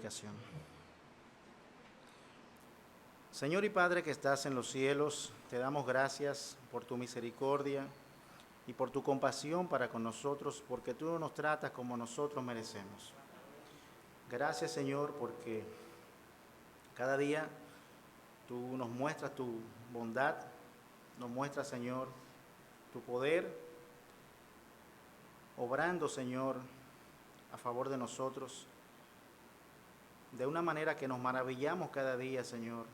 predicación. Señor y Padre que estás en los cielos, te damos gracias por tu misericordia y por tu compasión para con nosotros, porque tú no nos tratas como nosotros merecemos. Gracias, Señor, porque cada día tú nos muestras tu bondad, nos muestras, Señor, tu poder, obrando, Señor, a favor de nosotros, de una manera que nos maravillamos cada día, Señor,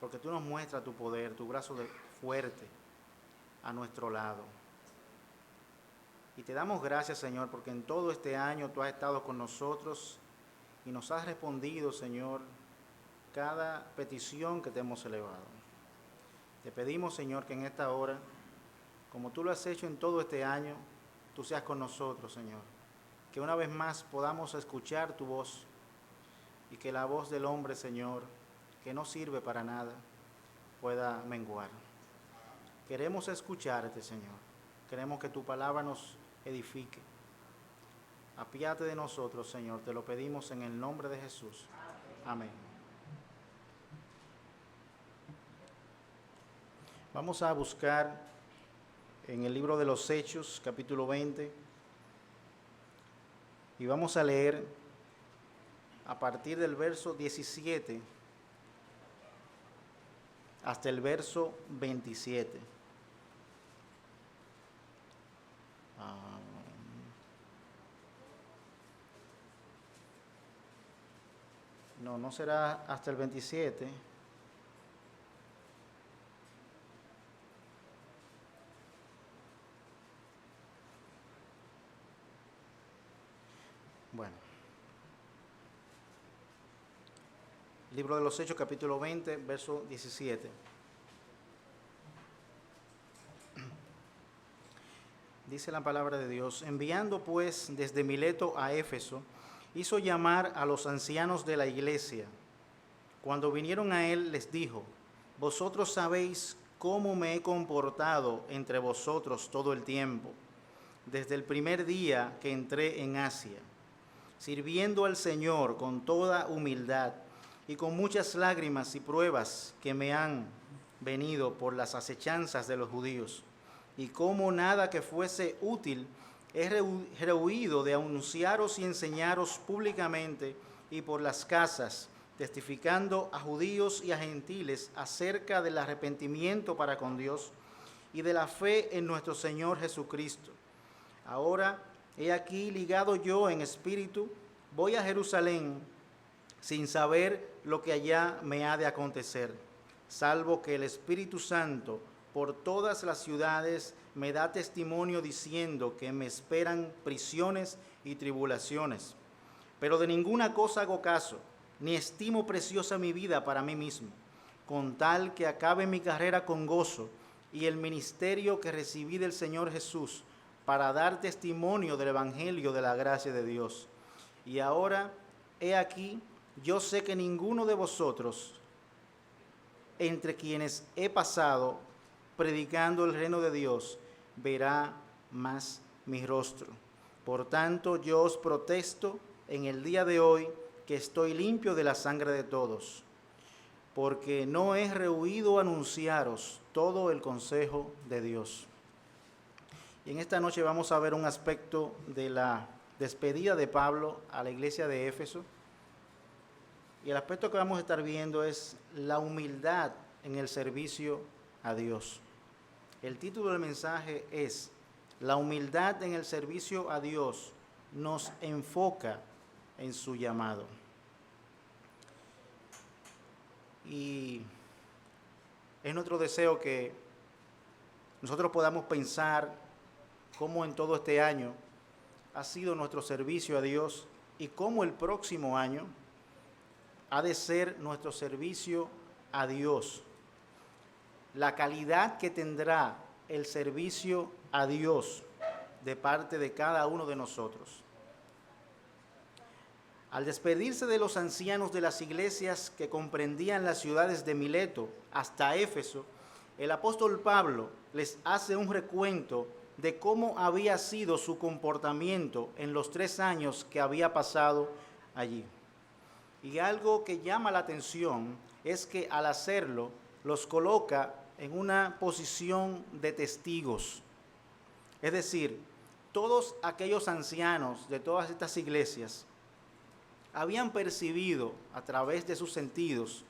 porque tú nos muestras tu poder, tu brazo fuerte a nuestro lado. Y te damos gracias, Señor, porque en todo este año tú has estado con nosotros y nos has respondido, Señor, cada petición que te hemos elevado. Te pedimos, Señor, que en esta hora, como tú lo has hecho en todo este año, tú seas con nosotros, Señor. Que una vez más podamos escuchar tu voz y que la voz del hombre, Señor, que no sirve para nada, pueda menguar. Queremos escucharte, Señor. Queremos que tu palabra nos edifique. Apiádate de nosotros, Señor. Te lo pedimos en el nombre de Jesús. Amén. Vamos a buscar en el libro de los Hechos, capítulo 20, y vamos a leer a partir del verso 17 hasta el verso 27. No será hasta el 27. Bueno. Libro de los Hechos, capítulo 20, verso 17. Dice la palabra de Dios: enviando pues desde Mileto a Éfeso, hizo llamar a los ancianos de la iglesia. Cuando vinieron a él, les dijo: vosotros sabéis cómo me he comportado entre vosotros todo el tiempo, desde el primer día que entré en Asia, sirviendo al Señor con toda humildad y con muchas lágrimas y pruebas que me han venido por las acechanzas de los judíos, y como nada que fuese útil he rehuido de anunciaros y enseñaros públicamente y por las casas, testificando a judíos y a gentiles acerca del arrepentimiento para con Dios y de la fe en nuestro Señor Jesucristo. Ahora, he aquí ligado yo en espíritu, voy a Jerusalén sin saber lo que allá me ha de acontecer, salvo que el Espíritu Santo por todas las ciudades me da testimonio diciendo que me esperan prisiones y tribulaciones. Pero de ninguna cosa hago caso, ni estimo preciosa mi vida para mí mismo, con tal que acabe mi carrera con gozo y el ministerio que recibí del Señor Jesús, para dar testimonio del Evangelio de la gracia de Dios. Y ahora, he aquí, yo sé que ninguno de vosotros, entre quienes he pasado predicando el reino de Dios, verá más mi rostro. Por tanto, yo os protesto en el día de hoy que estoy limpio de la sangre de todos, porque no he rehuido anunciaros todo el consejo de Dios. Y en esta noche vamos a ver un aspecto de la despedida de Pablo a la iglesia de Éfeso. Y el aspecto que vamos a estar viendo es la humildad en el servicio a Dios. El título del mensaje es: la humildad en el servicio a Dios nos enfoca en su llamado. Y es nuestro deseo que nosotros podamos pensar cómo en todo este año ha sido nuestro servicio a Dios y cómo el próximo año ha de ser nuestro servicio a Dios. La calidad que tendrá el servicio a Dios de parte de cada uno de nosotros. Al despedirse de los ancianos de las iglesias que comprendían las ciudades de Mileto hasta Éfeso, el apóstol Pablo les hace un recuento de cómo había sido su comportamiento en los 3 años que había pasado allí. Y algo que llama la atención es que al hacerlo los coloca en una posición de testigos. Es decir, todos aquellos ancianos de todas estas iglesias habían percibido a través de sus sentidos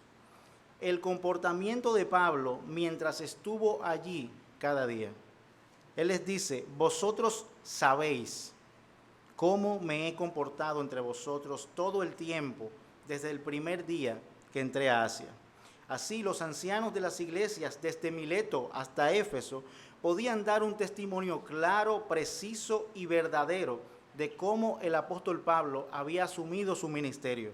el comportamiento de Pablo mientras estuvo allí cada día. Él les dice: vosotros sabéis cómo me he comportado entre vosotros todo el tiempo, desde el primer día que entré a Asia. Así los ancianos de las iglesias, desde Mileto hasta Éfeso, podían dar un testimonio claro, preciso y verdadero de cómo el apóstol Pablo había asumido su ministerio.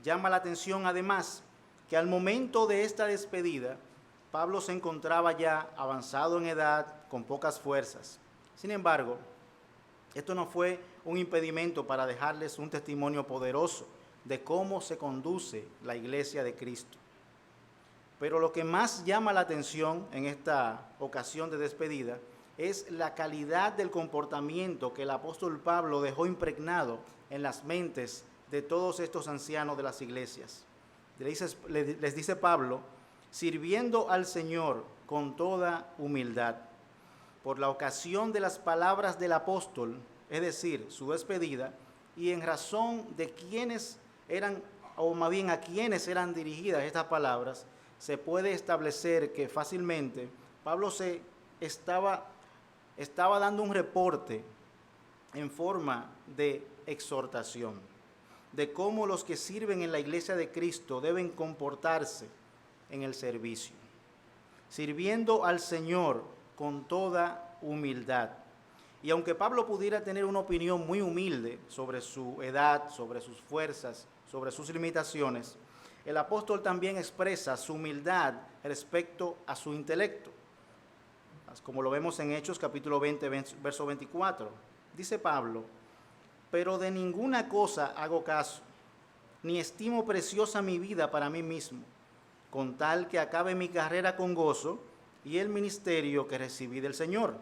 Llama la atención además que al momento de esta despedida, Pablo se encontraba ya avanzado en edad, con pocas fuerzas. Sin embargo, esto no fue un impedimento para dejarles un testimonio poderoso de cómo se conduce la iglesia de Cristo. Pero lo que más llama la atención en esta ocasión de despedida es la calidad del comportamiento que el apóstol Pablo dejó impregnado en las mentes de todos estos ancianos de las iglesias. Les dice Pablo: sirviendo al Señor con toda humildad, por la ocasión de las palabras del apóstol, es decir, su despedida, y en razón de quienes eran, o más bien a quienes eran dirigidas estas palabras, se puede establecer que fácilmente Pablo estaba dando un reporte en forma de exhortación de cómo los que sirven en la iglesia de Cristo deben comportarse en el servicio, sirviendo al Señor con toda humildad. Y aunque Pablo pudiera tener una opinión muy humilde sobre su edad, sobre sus fuerzas, sobre sus limitaciones, el apóstol también expresa su humildad respecto a su intelecto, como lo vemos en Hechos capítulo 20, verso 24. Dice Pablo: pero de ninguna cosa hago caso, ni estimo preciosa mi vida para mí mismo, con tal que acabe mi carrera con gozo y el ministerio que recibí del Señor,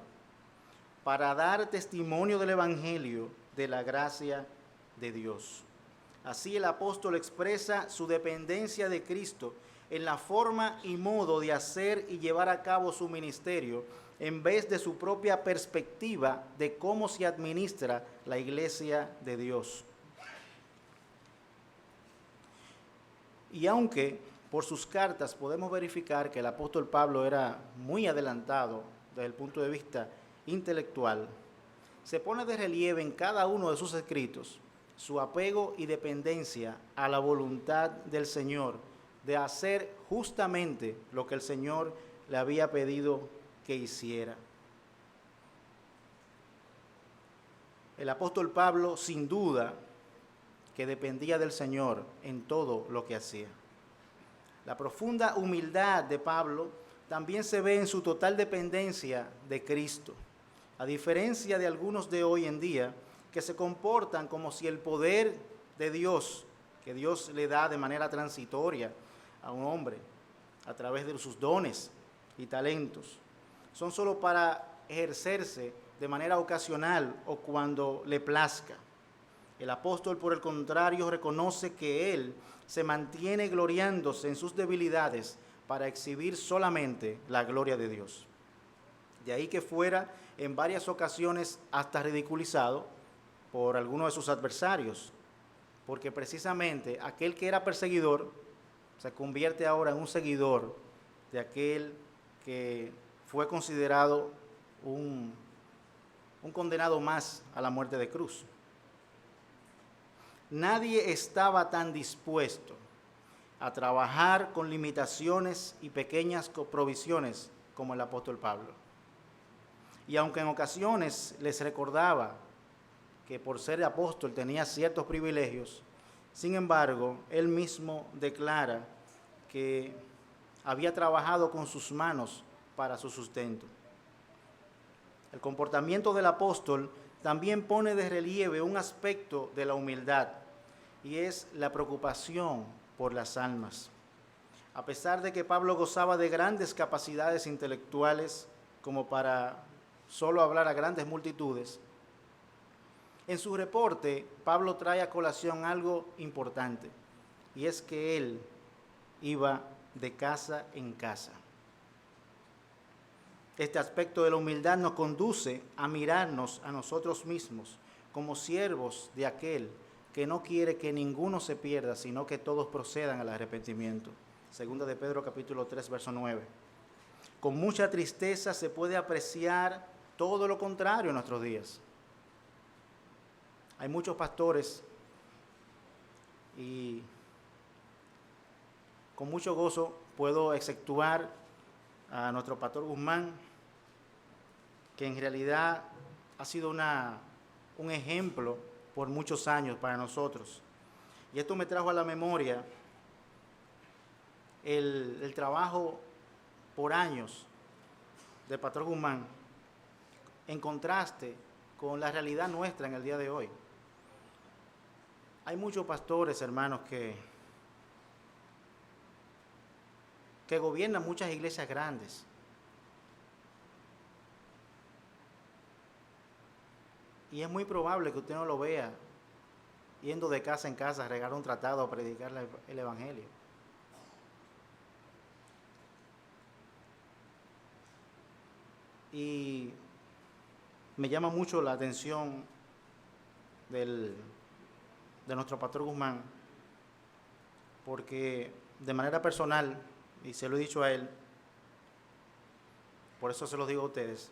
para dar testimonio del Evangelio de la gracia de Dios. Así el apóstol expresa su dependencia de Cristo en la forma y modo de hacer y llevar a cabo su ministerio, en vez de su propia perspectiva de cómo se administra la iglesia de Dios. Y aunque por sus cartas podemos verificar que el apóstol Pablo era muy adelantado desde el punto de vista intelectual, se pone de relieve en cada uno de sus escritos su apego y dependencia a la voluntad del Señor de hacer justamente lo que el Señor le había pedido que hiciera. El apóstol Pablo, sin duda, que dependía del Señor en todo lo que hacía. La profunda humildad de Pablo también se ve en su total dependencia de Cristo, a diferencia de algunos de hoy en día que se comportan como si el poder de Dios, que Dios le da de manera transitoria a un hombre a través de sus dones y talentos, son solo para ejercerse de manera ocasional o cuando le plazca. El apóstol, por el contrario, reconoce que él se mantiene gloriándose en sus debilidades para exhibir solamente la gloria de Dios. De ahí que fuera en varias ocasiones hasta ridiculizado por algunos de sus adversarios, porque precisamente aquel que era perseguidor se convierte ahora en un seguidor de aquel que fue considerado un condenado más a la muerte de cruz. Nadie estaba tan dispuesto a trabajar con limitaciones y pequeñas provisiones como el apóstol Pablo. Y aunque en ocasiones les recordaba que por ser apóstol tenía ciertos privilegios, sin embargo, él mismo declara que había trabajado con sus manos para su sustento. El comportamiento del apóstol también pone de relieve un aspecto de la humildad, y es la preocupación por las almas. A pesar de que Pablo gozaba de grandes capacidades intelectuales, como para solo hablar a grandes multitudes, en su reporte Pablo trae a colación algo importante, y es que él iba de casa en casa. Este aspecto de la humildad nos conduce a mirarnos a nosotros mismos como siervos de aquel que no quiere que ninguno se pierda, sino que todos procedan al arrepentimiento. Segunda de Pedro capítulo 3, verso 9. Con mucha tristeza se puede apreciar todo lo contrario en nuestros días. Hay muchos pastores y con mucho gozo puedo exceptuar a nuestro pastor Guzmán, que en realidad ha sido un ejemplo por muchos años para nosotros. Y esto me trajo a la memoria el trabajo por años del pastor Guzmán, en contraste con la realidad nuestra en el día de hoy. Hay muchos pastores, hermanos, que gobiernan muchas iglesias grandes. Y es muy probable que usted no lo vea yendo de casa en casa a regar un tratado a predicar el Evangelio. Y me llama mucho la atención de nuestro pastor Guzmán, porque de manera personal, y se lo he dicho a él, por eso se lo digo a ustedes,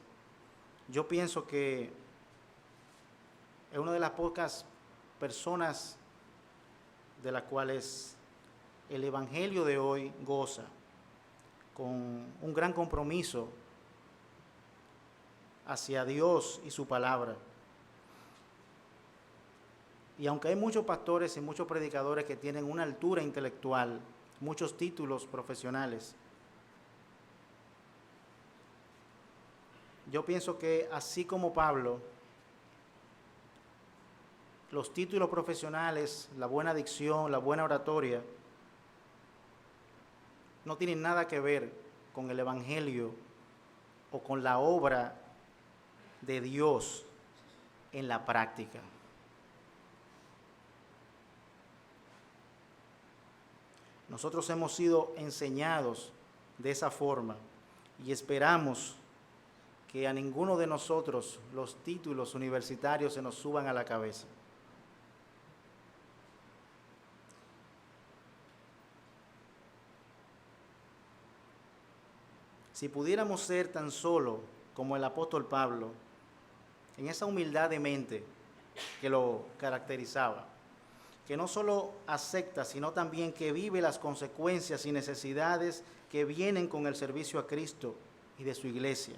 yo pienso que es una de las pocas personas de las cuales el Evangelio de hoy goza con un gran compromiso hacia Dios y su palabra. Y aunque hay muchos pastores y muchos predicadores que tienen una altura intelectual, muchos títulos profesionales, yo pienso que así como Pablo, los títulos profesionales, la buena dicción, la buena oratoria, no tienen nada que ver con el Evangelio o con la obra de Dios en la práctica. Nosotros hemos sido enseñados de esa forma y esperamos que a ninguno de nosotros los títulos universitarios se nos suban a la cabeza. Si pudiéramos ser tan solo como el apóstol Pablo, en esa humildad de mente que lo caracterizaba, que no solo acepta, sino también que vive las consecuencias y necesidades que vienen con el servicio a Cristo y de su iglesia.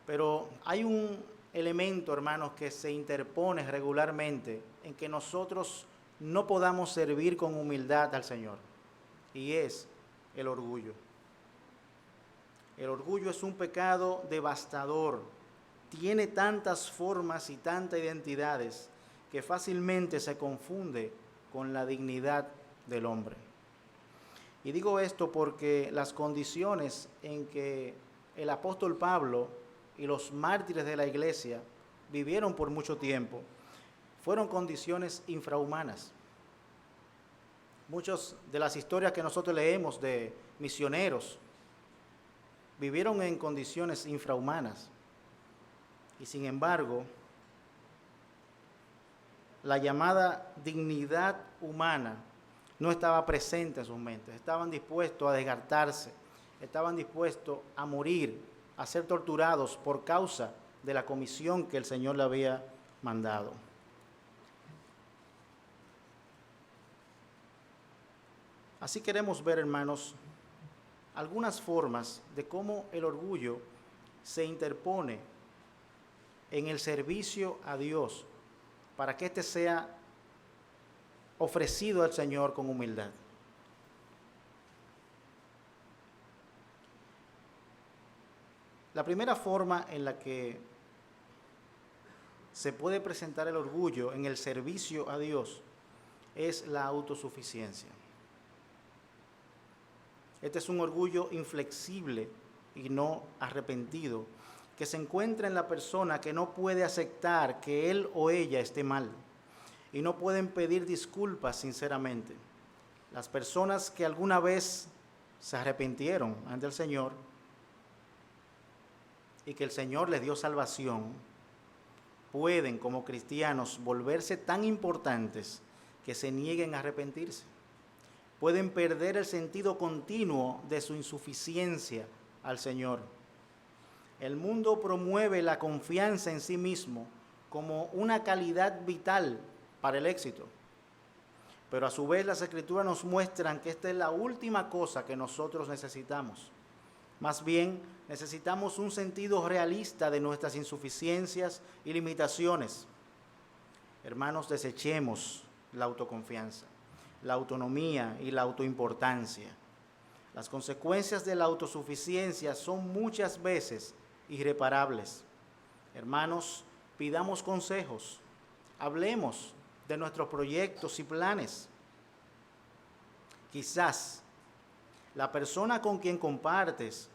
Pero hay un elemento, hermanos, que se interpone regularmente en que nosotros no podamos servir con humildad al Señor, y es el orgullo. El orgullo es un pecado devastador, tiene tantas formas y tantas identidades que fácilmente se confunde con la dignidad del hombre. Y digo esto porque las condiciones en que el apóstol Pablo y los mártires de la iglesia vivieron por mucho tiempo fueron condiciones infrahumanas. Muchas de las historias que nosotros leemos de misioneros vivieron en condiciones infrahumanas y sin embargo la llamada dignidad humana no estaba presente en sus mentes. Estaban dispuestos a desgartarse, estaban dispuestos a morir, a ser torturados por causa de la comisión que el Señor le había mandado. Así queremos ver, hermanos, algunas formas de cómo el orgullo se interpone en el servicio a Dios para que éste sea ofrecido al Señor con humildad. La primera forma en la que se puede presentar el orgullo en el servicio a Dios es la autosuficiencia. Este es un orgullo inflexible y no arrepentido, que se encuentra en la persona que no puede aceptar que él o ella esté mal. y no pueden pedir disculpas sinceramente. Las personas que alguna vez se arrepintieron ante el Señor y que el Señor les dio salvación, pueden como cristianos volverse tan importantes que se nieguen a arrepentirse. Pueden perder el sentido continuo de su insuficiencia al Señor. El mundo promueve la confianza en sí mismo como una calidad vital para el éxito. Pero a su vez las Escrituras nos muestran que esta es la última cosa que nosotros necesitamos. Más bien, necesitamos un sentido realista de nuestras insuficiencias y limitaciones. Hermanos, desechemos la autoconfianza, la autonomía y la autoimportancia. Las consecuencias de la autosuficiencia son muchas veces irreparables. Hermanos, pidamos consejos, hablemos de nuestros proyectos y planes. Quizás la persona con quien compartes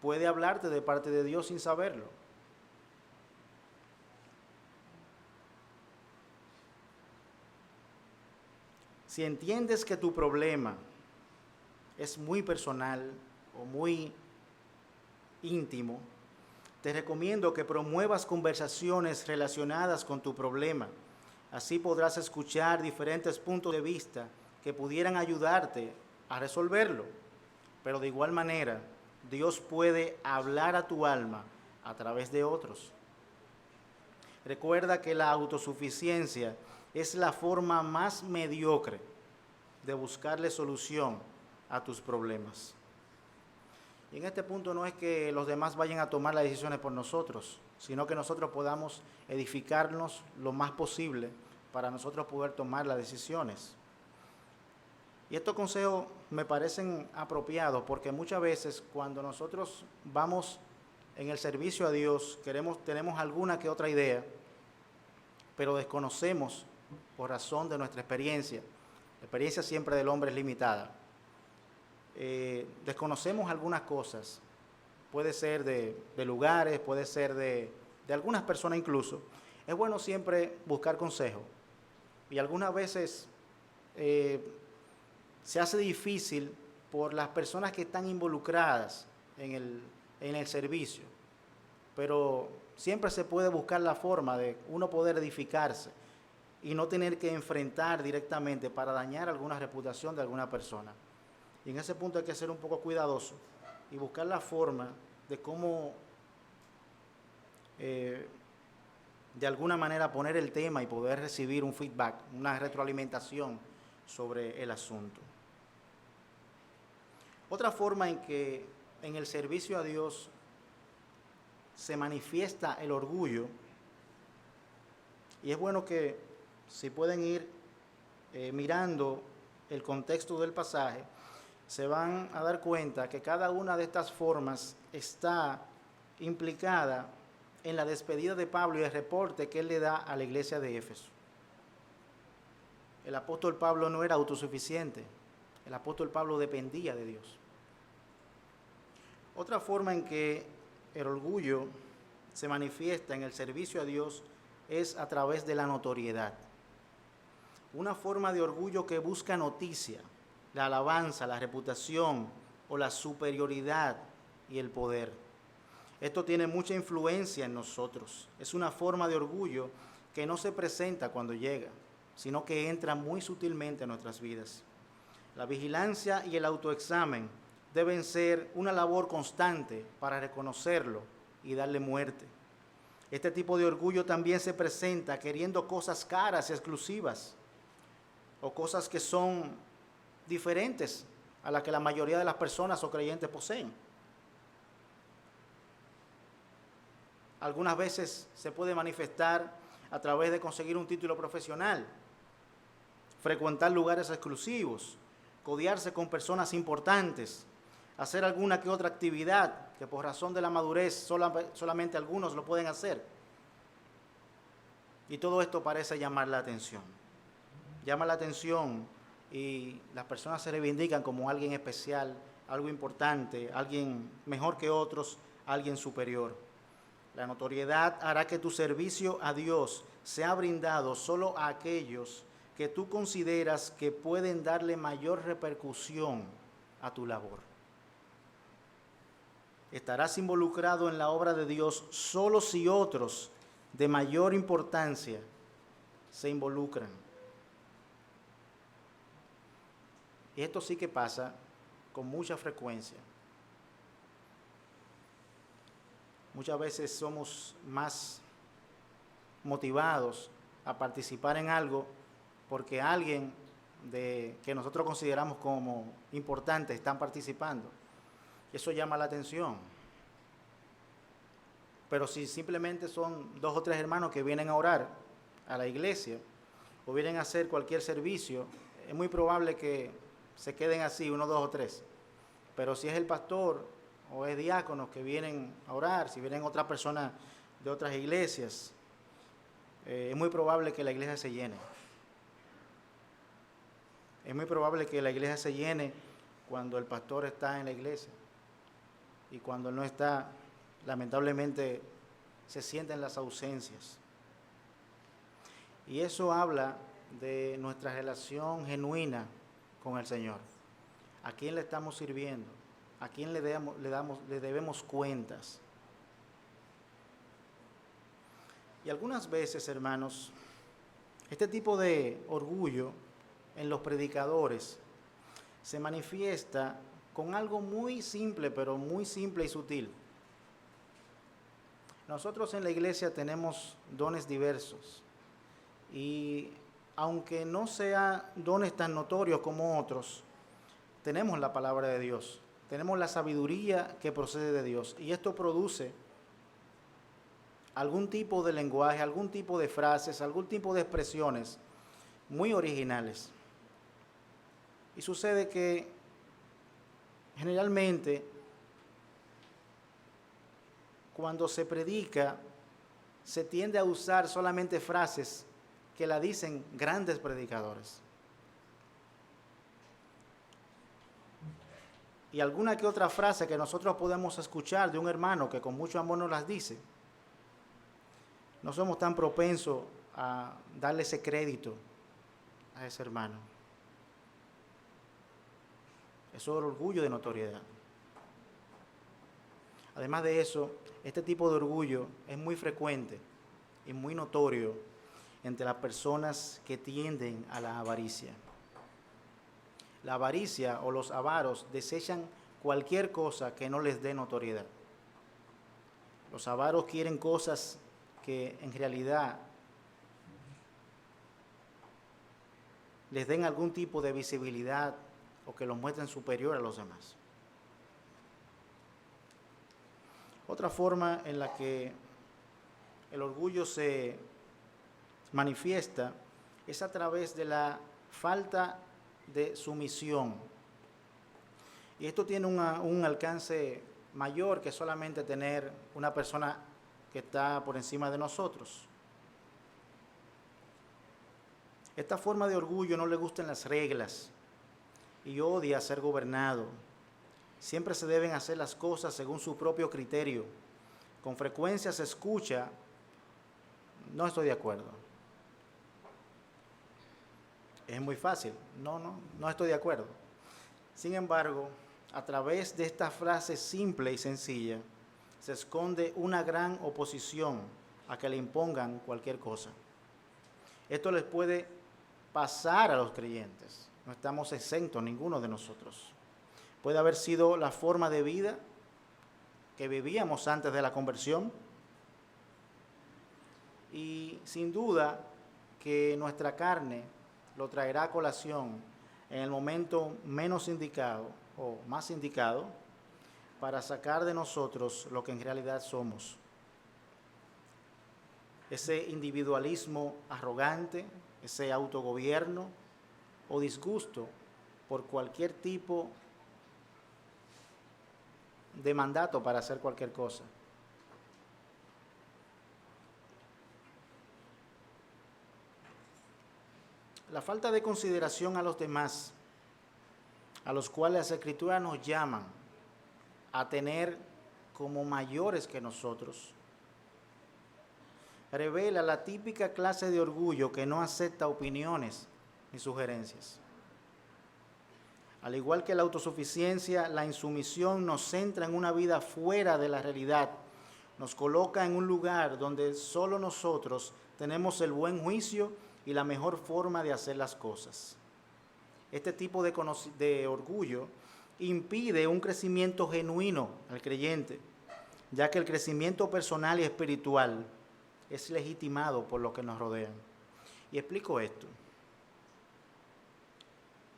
puede hablarte de parte de Dios sin saberlo. Si entiendes que tu problema es muy personal o muy íntimo, te recomiendo que promuevas conversaciones relacionadas con tu problema. Así podrás escuchar diferentes puntos de vista que pudieran ayudarte a resolverlo. Pero de igual manera, Dios puede hablar a tu alma a través de otros. Recuerda que la autosuficiencia es la forma más mediocre de buscarle solución a tus problemas. Y en este punto no es que los demás vayan a tomar las decisiones por nosotros, sino que nosotros podamos edificarnos lo más posible para nosotros poder tomar las decisiones. Y estos consejos me parecen apropiados porque muchas veces cuando nosotros vamos en el servicio a Dios, tenemos alguna que otra idea, pero desconocemos por razón de nuestra experiencia. La experiencia siempre del hombre es limitada. Desconocemos algunas cosas, puede ser de lugares, puede ser de algunas personas incluso. Es bueno siempre buscar consejo y algunas veces se hace difícil por las personas que están involucradas en el servicio, pero siempre se puede buscar la forma de uno poder edificarse y no tener que enfrentar directamente para dañar alguna reputación de alguna persona. Y en ese punto hay que ser un poco cuidadoso y buscar la forma de cómo, de alguna manera, poner el tema y poder recibir un feedback, una retroalimentación sobre el asunto. Otra forma en que en el servicio a Dios se manifiesta el orgullo, y es bueno que si pueden ir mirando el contexto del pasaje, se van a dar cuenta que cada una de estas formas está implicada en la despedida de Pablo y el reporte que él le da a la iglesia de Éfeso. El apóstol Pablo no era autosuficiente, el apóstol Pablo dependía de Dios. Otra forma en que el orgullo se manifiesta en el servicio a Dios es a través de la notoriedad. Una forma de orgullo que busca noticia, la alabanza, la reputación o la superioridad y el poder. Esto tiene mucha influencia en nosotros. Es una forma de orgullo que no se presenta cuando llega, sino que entra muy sutilmente en nuestras vidas. La vigilancia y el autoexamen deben ser una labor constante para reconocerlo y darle muerte. Este tipo de orgullo también se presenta queriendo cosas caras y exclusivas, o cosas que son diferentes a las que la mayoría de las personas o creyentes poseen. Algunas veces se puede manifestar a través de conseguir un título profesional, frecuentar lugares exclusivos, codearse con personas importantes, hacer alguna que otra actividad que por razón de la madurez solamente algunos lo pueden hacer. Y todo esto parece llamar la atención. Llama la atención y las personas se reivindican como alguien especial, algo importante, alguien mejor que otros, alguien superior. La notoriedad hará que tu servicio a Dios se ha brindado solo a aquellos que tú consideras que pueden darle mayor repercusión a tu labor. Estarás involucrado en la obra de Dios solo si otros de mayor importancia se involucran. Y esto sí que pasa con mucha frecuencia. Muchas veces somos más motivados a participar en algo porque alguien que nosotros consideramos como importante están participando. Eso llama la atención. Pero si simplemente son 2 o 3 hermanos que vienen a orar a la iglesia o vienen a hacer cualquier servicio, es muy probable que se queden así, 1, 2 o 3. Pero si es el pastor o es diáconos que vienen a orar, si vienen otras personas de otras iglesias, es muy probable que la iglesia se llene. Es muy probable que la iglesia se llene cuando el pastor está en la iglesia. Y cuando no está, lamentablemente, se sienten las ausencias. Y eso habla de nuestra relación genuina con el Señor. ¿A quién le estamos sirviendo? ¿A quién le debemos cuentas? Y algunas veces, hermanos, este tipo de orgullo en los predicadores se manifiesta con algo muy simple, pero muy simple y sutil. Nosotros en la iglesia tenemos dones diversos y aunque no sean dones tan notorios como otros, tenemos la palabra de Dios, tenemos la sabiduría que procede de Dios y esto produce algún tipo de lenguaje, algún tipo de frases, algún tipo de expresiones muy originales. Y sucede que generalmente cuando se predica se tiende a usar solamente frases que la dicen grandes predicadores. Y alguna que otra frase que nosotros podemos escuchar de un hermano que con mucho amor nos las dice, no somos tan propensos a darle ese crédito a ese hermano. Eso es el orgullo de notoriedad. Además de eso, este tipo de orgullo es muy frecuente y muy notorio entre las personas que tienden a la avaricia. La avaricia o los avaros desechan cualquier cosa que no les dé notoriedad. Los avaros quieren cosas que en realidad les den algún tipo de visibilidad o que los muestren superior a los demás. Otra forma en la que el orgullo se manifiesta es a través de la falta de sumisión. Y esto tiene un alcance mayor que solamente tener una persona que está por encima de nosotros. Esta forma de orgullo no le gustan las reglas y odia ser gobernado. Siempre se deben hacer las cosas según su propio criterio. Con frecuencia se escucha, no estoy de acuerdo. Es muy fácil, no estoy de acuerdo. Sin embargo, a través de esta frase simple y sencilla, se esconde una gran oposición a que le impongan cualquier cosa. Esto les puede pasar a los creyentes. No estamos exentos ninguno de nosotros. Puede haber sido la forma de vida que vivíamos antes de la conversión y sin duda que nuestra carne lo traerá a colación en el momento menos indicado o más indicado para sacar de nosotros lo que en realidad somos. Ese individualismo arrogante, ese autogobierno o disgusto por cualquier tipo de mandato para hacer cualquier cosa. La falta de consideración a los demás, a los cuales las Escrituras nos llaman a tener como mayores que nosotros, revela la típica clase de orgullo que no acepta opiniones ni sugerencias. Al igual que la autosuficiencia, la insumisión nos centra en una vida fuera de la realidad, nos coloca en un lugar donde solo nosotros tenemos el buen juicio y la mejor forma de hacer las cosas. Este tipo de orgullo impide un crecimiento genuino al creyente, ya que el crecimiento personal y espiritual es legitimado por los que nos rodean. Y explico esto.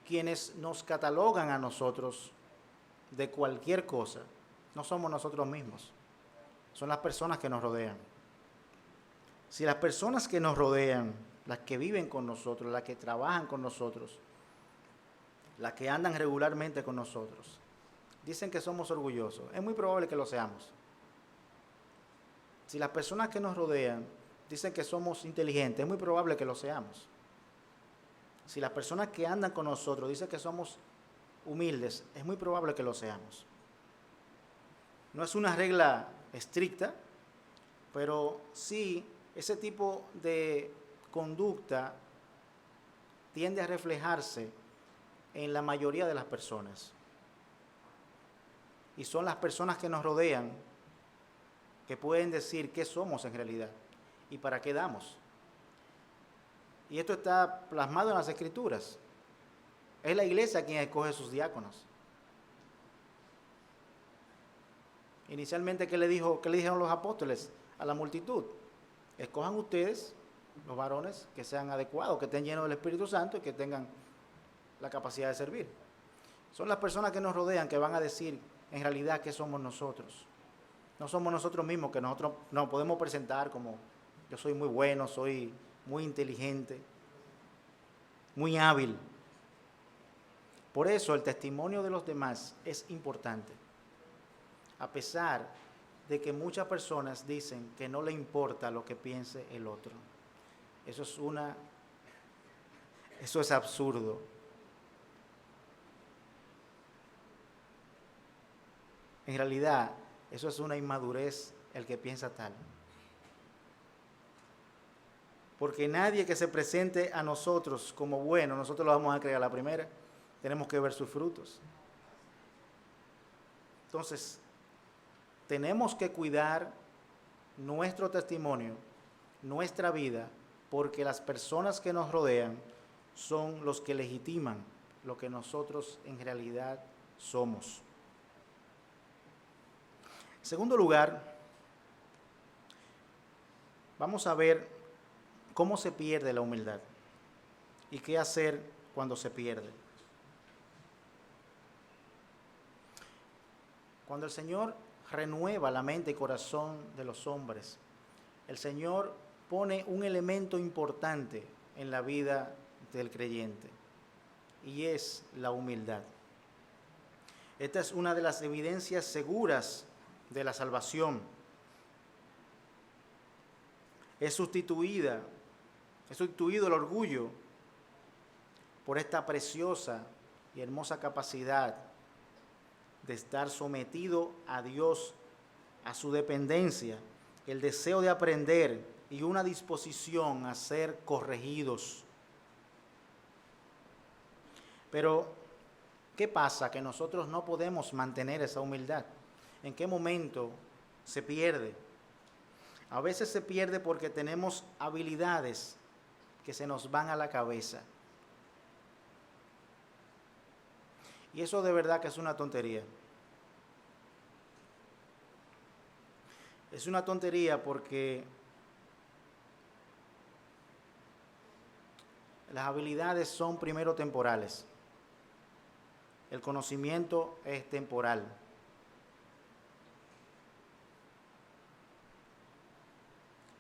Quienes nos catalogan a nosotros de cualquier cosa, no somos nosotros mismos, son las personas que nos rodean. Si las personas que nos rodean, las que viven con nosotros, las que trabajan con nosotros, las que andan regularmente con nosotros, dicen que somos orgullosos, es muy probable que lo seamos. Si las personas que nos rodean dicen que somos inteligentes, es muy probable que lo seamos. Si las personas que andan con nosotros dicen que somos humildes, es muy probable que lo seamos. No es una regla estricta, pero sí ese tipo de conducta tiende a reflejarse en la mayoría de las personas. Y son las personas que nos rodean que pueden decir qué somos en realidad y para qué damos. Y esto está plasmado en las Escrituras. Es la iglesia quien escoge sus diáconos. Inicialmente, ¿qué le dijeron los apóstoles a la multitud? Escojan ustedes, los varones, que sean adecuados, que estén llenos del Espíritu Santo y que tengan la capacidad de servir. Son las personas que nos rodean que van a decir en realidad qué somos nosotros. No somos nosotros mismos que nosotros nos podemos presentar como yo soy muy bueno, soy muy inteligente, muy hábil. Por eso el testimonio de los demás es importante. A pesar de que muchas personas dicen que no le importa lo que piense el otro. Eso es absurdo. En realidad, eso es una inmadurez el que piensa tal. Porque nadie que se presente a nosotros como bueno, nosotros lo vamos a creer a la primera. Tenemos que ver sus frutos. Entonces, tenemos que cuidar nuestro testimonio, nuestra vida, porque las personas que nos rodean son los que legitiman lo que nosotros en realidad somos. En segundo lugar, vamos a ver cómo se pierde la humildad y qué hacer cuando se pierde. Cuando el Señor renueva la mente y corazón de los hombres, el Señor pone un elemento importante en la vida del creyente y es la humildad. Esta es una de las evidencias seguras de la salvación. Es sustituido el orgullo por esta preciosa y hermosa capacidad de estar sometido a Dios, a su dependencia, el deseo de aprender y una disposición a ser corregidos. Pero, ¿qué pasa? Que nosotros no podemos mantener esa humildad. ¿En qué momento se pierde? A veces se pierde porque tenemos habilidades que se nos van a la cabeza. Y eso de verdad que es una tontería. Es una tontería porque las habilidades son primero temporales. El conocimiento es temporal.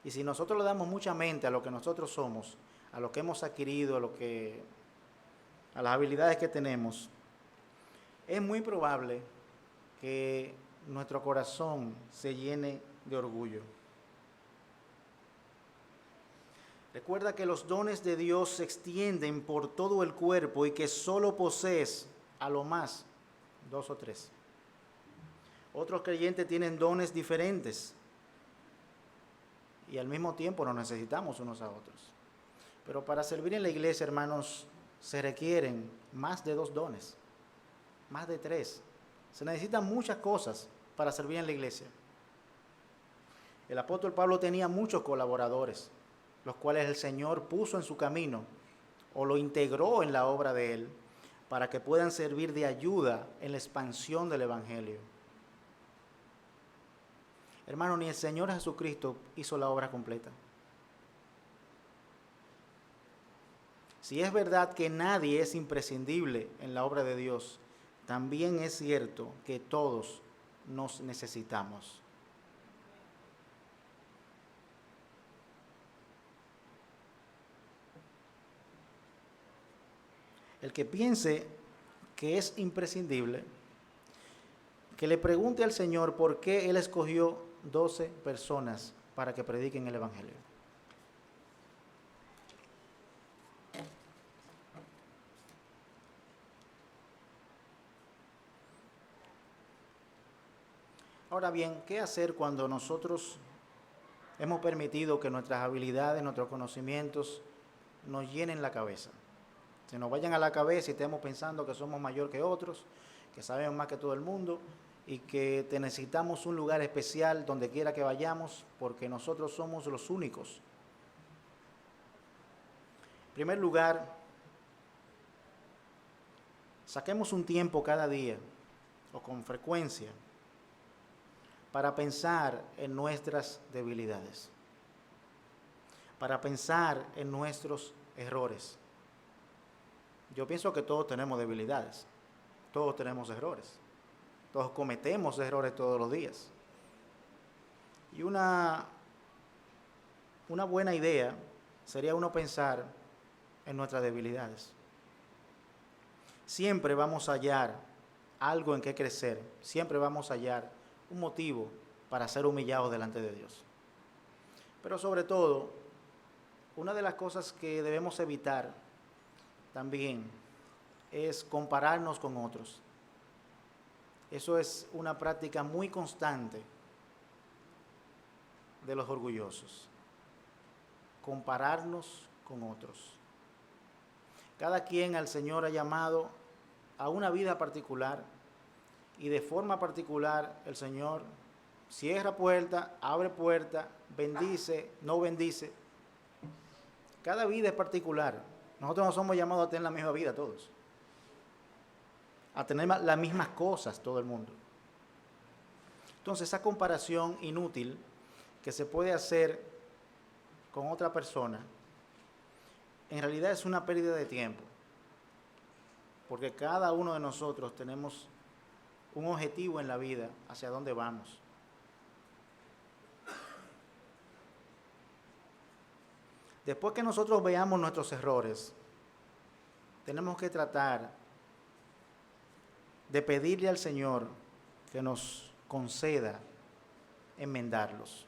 Y si nosotros le damos mucha mente a lo que nosotros somos, a lo que hemos adquirido, a las habilidades que tenemos, es muy probable que nuestro corazón se llene de orgullo. Recuerda que los dones de Dios se extienden por todo el cuerpo y que solo posees a lo más 2 o 3. Otros creyentes tienen dones diferentes y al mismo tiempo nos necesitamos unos a otros. Pero para servir en la iglesia, hermanos, se requieren más de 2 dones, más de 3. Se necesitan muchas cosas para servir en la iglesia. El apóstol Pablo tenía muchos colaboradores, los cuales el Señor puso en su camino o lo integró en la obra de él para que puedan servir de ayuda en la expansión del evangelio. Hermano, ni el Señor Jesucristo hizo la obra completa. Si es verdad que nadie es imprescindible en la obra de Dios, también es cierto que todos nos necesitamos. El que piense que es imprescindible, que le pregunte al Señor por qué Él escogió 12 personas para que prediquen el evangelio. Ahora bien, ¿qué hacer cuando nosotros hemos permitido que nuestras habilidades, nuestros conocimientos nos llenen la cabeza? Se nos vayan a la cabeza y estemos pensando que somos mayor que otros, que sabemos más que todo el mundo y que necesitamos un lugar especial donde quiera que vayamos porque nosotros somos los únicos. En primer lugar, saquemos un tiempo cada día o con frecuencia para pensar en nuestras debilidades, para pensar en nuestros errores. Yo pienso que todos tenemos debilidades, todos tenemos errores, todos cometemos errores todos los días. Y una buena idea sería uno pensar en nuestras debilidades. Siempre vamos a hallar algo en que crecer, siempre vamos a hallar un motivo para ser humillados delante de Dios. Pero sobre todo, una de las cosas que debemos evitar también es compararnos con otros. Eso es una práctica muy constante de los orgullosos. Compararnos con otros. Cada quien al Señor ha llamado a una vida particular y de forma particular el Señor cierra puerta, abre puerta, bendice, no bendice. Cada vida es particular. Nosotros no somos llamados a tener la misma vida todos, a tener las mismas cosas todo el mundo. Entonces esa comparación inútil que se puede hacer con otra persona, en realidad es una pérdida de tiempo, porque cada uno de nosotros tenemos un objetivo en la vida, hacia dónde vamos. Después que nosotros veamos nuestros errores, tenemos que tratar de pedirle al Señor que nos conceda enmendarlos,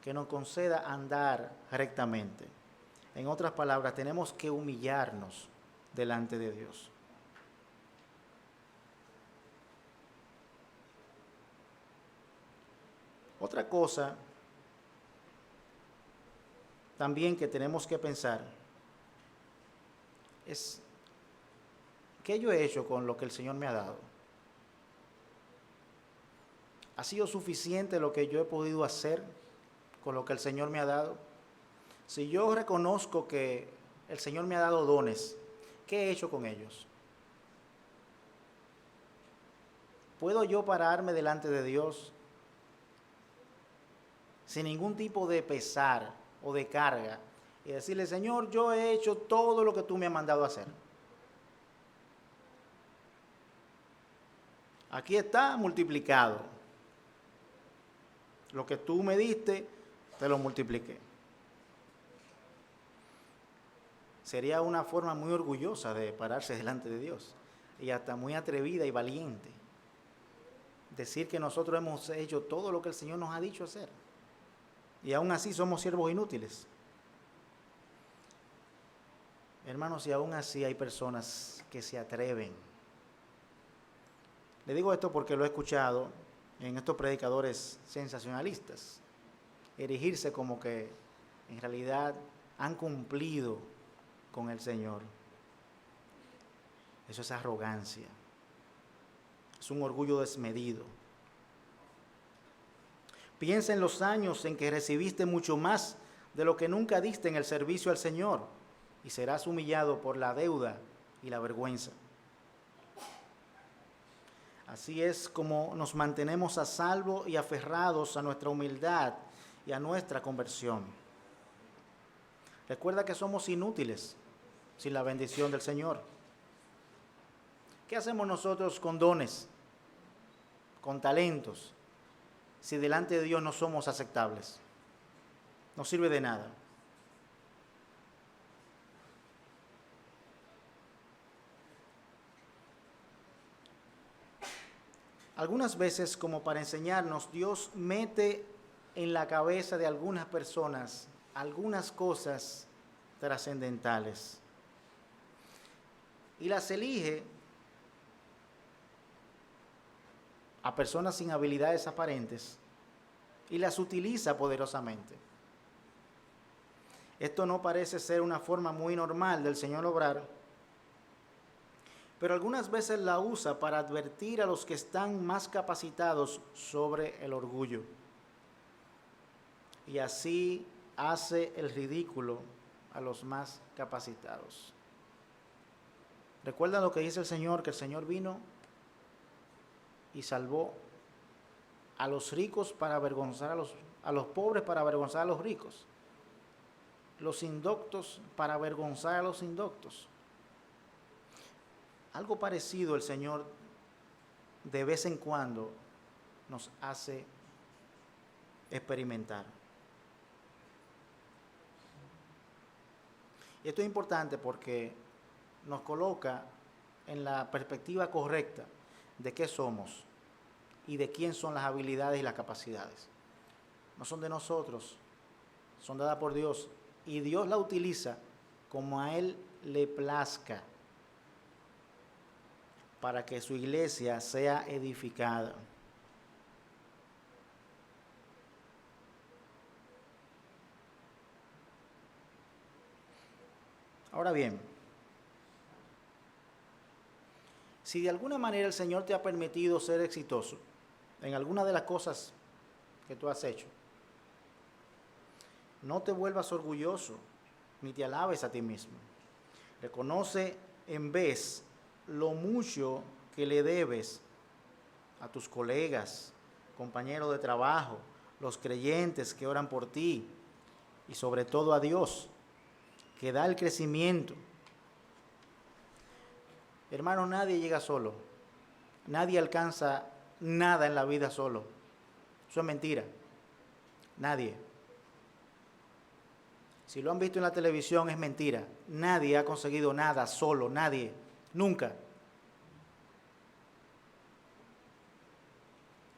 que nos conceda andar rectamente. En otras palabras, tenemos que humillarnos delante de Dios. Otra cosa también que tenemos que pensar es ¿qué yo he hecho con lo que el Señor me ha dado? ¿Ha sido suficiente lo que yo he podido hacer con lo que el Señor me ha dado? Si yo reconozco que el Señor me ha dado dones, ¿qué he hecho con ellos? ¿Puedo yo pararme delante de Dios sin ningún tipo de pesar o de carga y decirle, Señor, yo he hecho todo lo que tú me has mandado a hacer? Aquí está multiplicado. Lo que tú me diste, te lo multipliqué. Sería una forma muy orgullosa de pararse delante de Dios y hasta muy atrevida y valiente. Decir que nosotros hemos hecho todo lo que el Señor nos ha dicho hacer. Y aún así somos siervos inútiles. Hermanos, y aún así hay personas que se atreven. Le digo esto porque lo he escuchado en estos predicadores sensacionalistas, erigirse como que en realidad han cumplido con el Señor. Eso es arrogancia. Es un orgullo desmedido. Piensa en los años en que recibiste mucho más de lo que nunca diste en el servicio al Señor y serás humillado por la deuda y la vergüenza. Así es como nos mantenemos a salvo y aferrados a nuestra humildad y a nuestra conversión. Recuerda que somos inútiles sin la bendición del Señor. ¿Qué hacemos nosotros con dones, con talentos, si delante de Dios no somos aceptables? No sirve de nada. Algunas veces, como para enseñarnos, Dios mete en la cabeza de algunas personas algunas cosas trascendentales y las elige a personas sin habilidades aparentes y las utiliza poderosamente. Esto no parece ser una forma muy normal del Señor obrar, pero algunas veces la usa para advertir a los que están más capacitados sobre el orgullo. Y así hace el ridículo a los más capacitados. ¿Recuerda lo que dice el Señor? Que el Señor vino y salvó a los ricos para avergonzar a los pobres, para avergonzar a los ricos. Los indoctos para avergonzar a los indoctos. Algo parecido el Señor de vez en cuando nos hace experimentar. Y esto es importante porque nos coloca en la perspectiva correcta de qué somos y de quién son las habilidades y las capacidades. No son de nosotros, son dadas por Dios y Dios la utiliza como a Él le plazca para que su iglesia sea edificada. Ahora bien, si de alguna manera el Señor te ha permitido ser exitoso en alguna de las cosas que tú has hecho, no te vuelvas orgulloso ni te alabes a ti mismo. Reconoce en vez lo mucho que le debes a tus colegas, compañeros de trabajo, los creyentes que oran por ti y sobre todo a Dios, que da el crecimiento. Hermano, nadie llega solo. Nadie alcanza nada en la vida solo. Eso es mentira. Nadie. Si lo han visto en la televisión, es mentira. Nadie ha conseguido nada solo. Nadie. Nunca.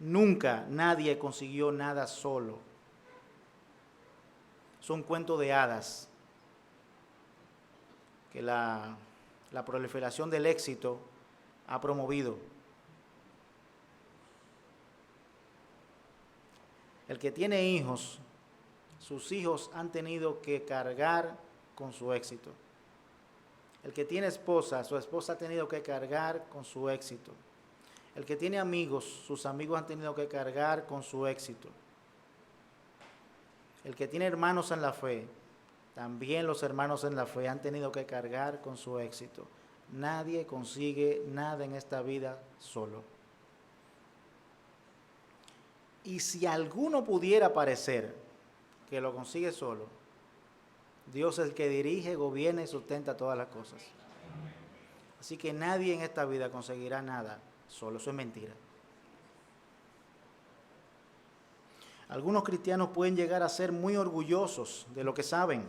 Nunca nadie consiguió nada solo. Son cuentos de hadas que la proliferación del éxito ha promovido. El que tiene hijos, sus hijos han tenido que cargar con su éxito. El que tiene esposa, su esposa ha tenido que cargar con su éxito. El que tiene amigos, sus amigos han tenido que cargar con su éxito. El que tiene hermanos en la fe, también los hermanos en la fe han tenido que cargar con su éxito. Nadie consigue nada en esta vida solo. Y si alguno pudiera parecer que lo consigue solo, Dios es el que dirige, gobierna y sustenta todas las cosas. Así que nadie en esta vida conseguirá nada solo. Eso es mentira. Algunos cristianos pueden llegar a ser muy orgullosos de lo que saben.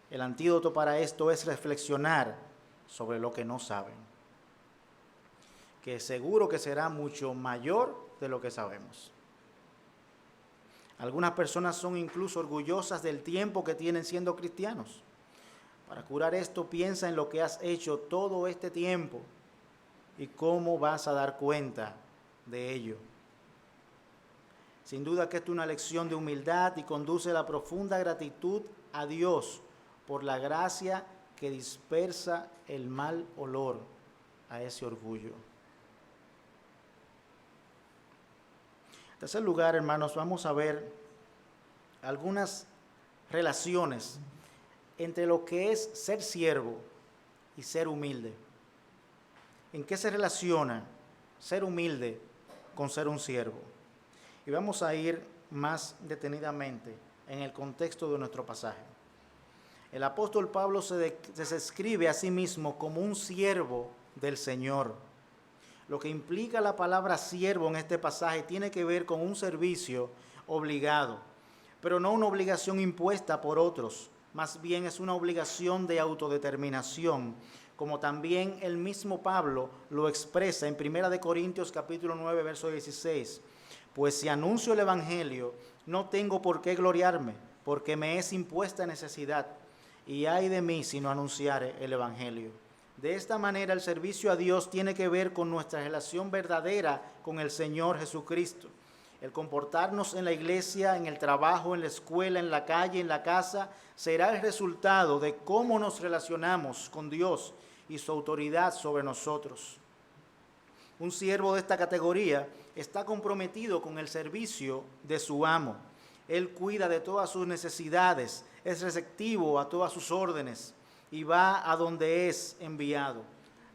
El antídoto para esto es reflexionar sobre lo que no saben, que seguro que será mucho mayor de lo que sabemos. Algunas personas son incluso orgullosas del tiempo que tienen siendo cristianos. Para curar esto, piensa en lo que has hecho todo este tiempo y cómo vas a dar cuenta de ello. Sin duda que esto es una lección de humildad y conduce a la profunda gratitud a Dios por la gracia que dispersa el mal olor a ese orgullo. En tercer lugar, hermanos, vamos a ver algunas relaciones entre lo que es ser siervo y ser humilde. ¿En qué se relaciona ser humilde con ser un siervo? Y vamos a ir más detenidamente en el contexto de nuestro pasaje. El apóstol Pablo se describe a sí mismo como un siervo del Señor. Lo que implica la palabra siervo en este pasaje tiene que ver con un servicio obligado, pero no una obligación impuesta por otros, más bien es una obligación de autodeterminación, como también el mismo Pablo lo expresa en 1 Corintios capítulo 9, verso 16. Pues si anuncio el Evangelio, no tengo por qué gloriarme, porque me es impuesta necesidad, y ay de mí si no anunciare el Evangelio. De esta manera el servicio a Dios tiene que ver con nuestra relación verdadera con el Señor Jesucristo. El comportarnos en la iglesia, en el trabajo, en la escuela, en la calle, en la casa, será el resultado de cómo nos relacionamos con Dios y su autoridad sobre nosotros. Un siervo de esta categoría está comprometido con el servicio de su amo. Él cuida de todas sus necesidades, es receptivo a todas sus órdenes y va a donde es enviado.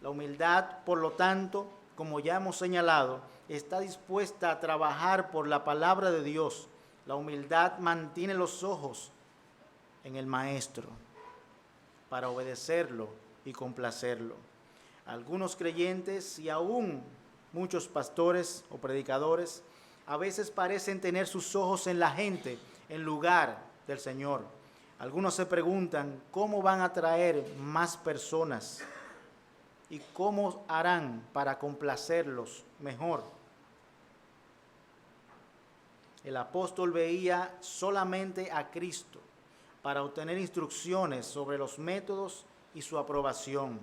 La humildad, por lo tanto, como ya hemos señalado, está dispuesta a trabajar por la palabra de Dios. La humildad mantiene los ojos en el Maestro para obedecerlo y complacerlo. Algunos creyentes y aún muchos pastores o predicadores a veces parecen tener sus ojos en la gente en lugar del Señor. Algunos se preguntan cómo van a atraer más personas y cómo harán para complacerlos mejor. El apóstol veía solamente a Cristo para obtener instrucciones sobre los métodos y su aprobación.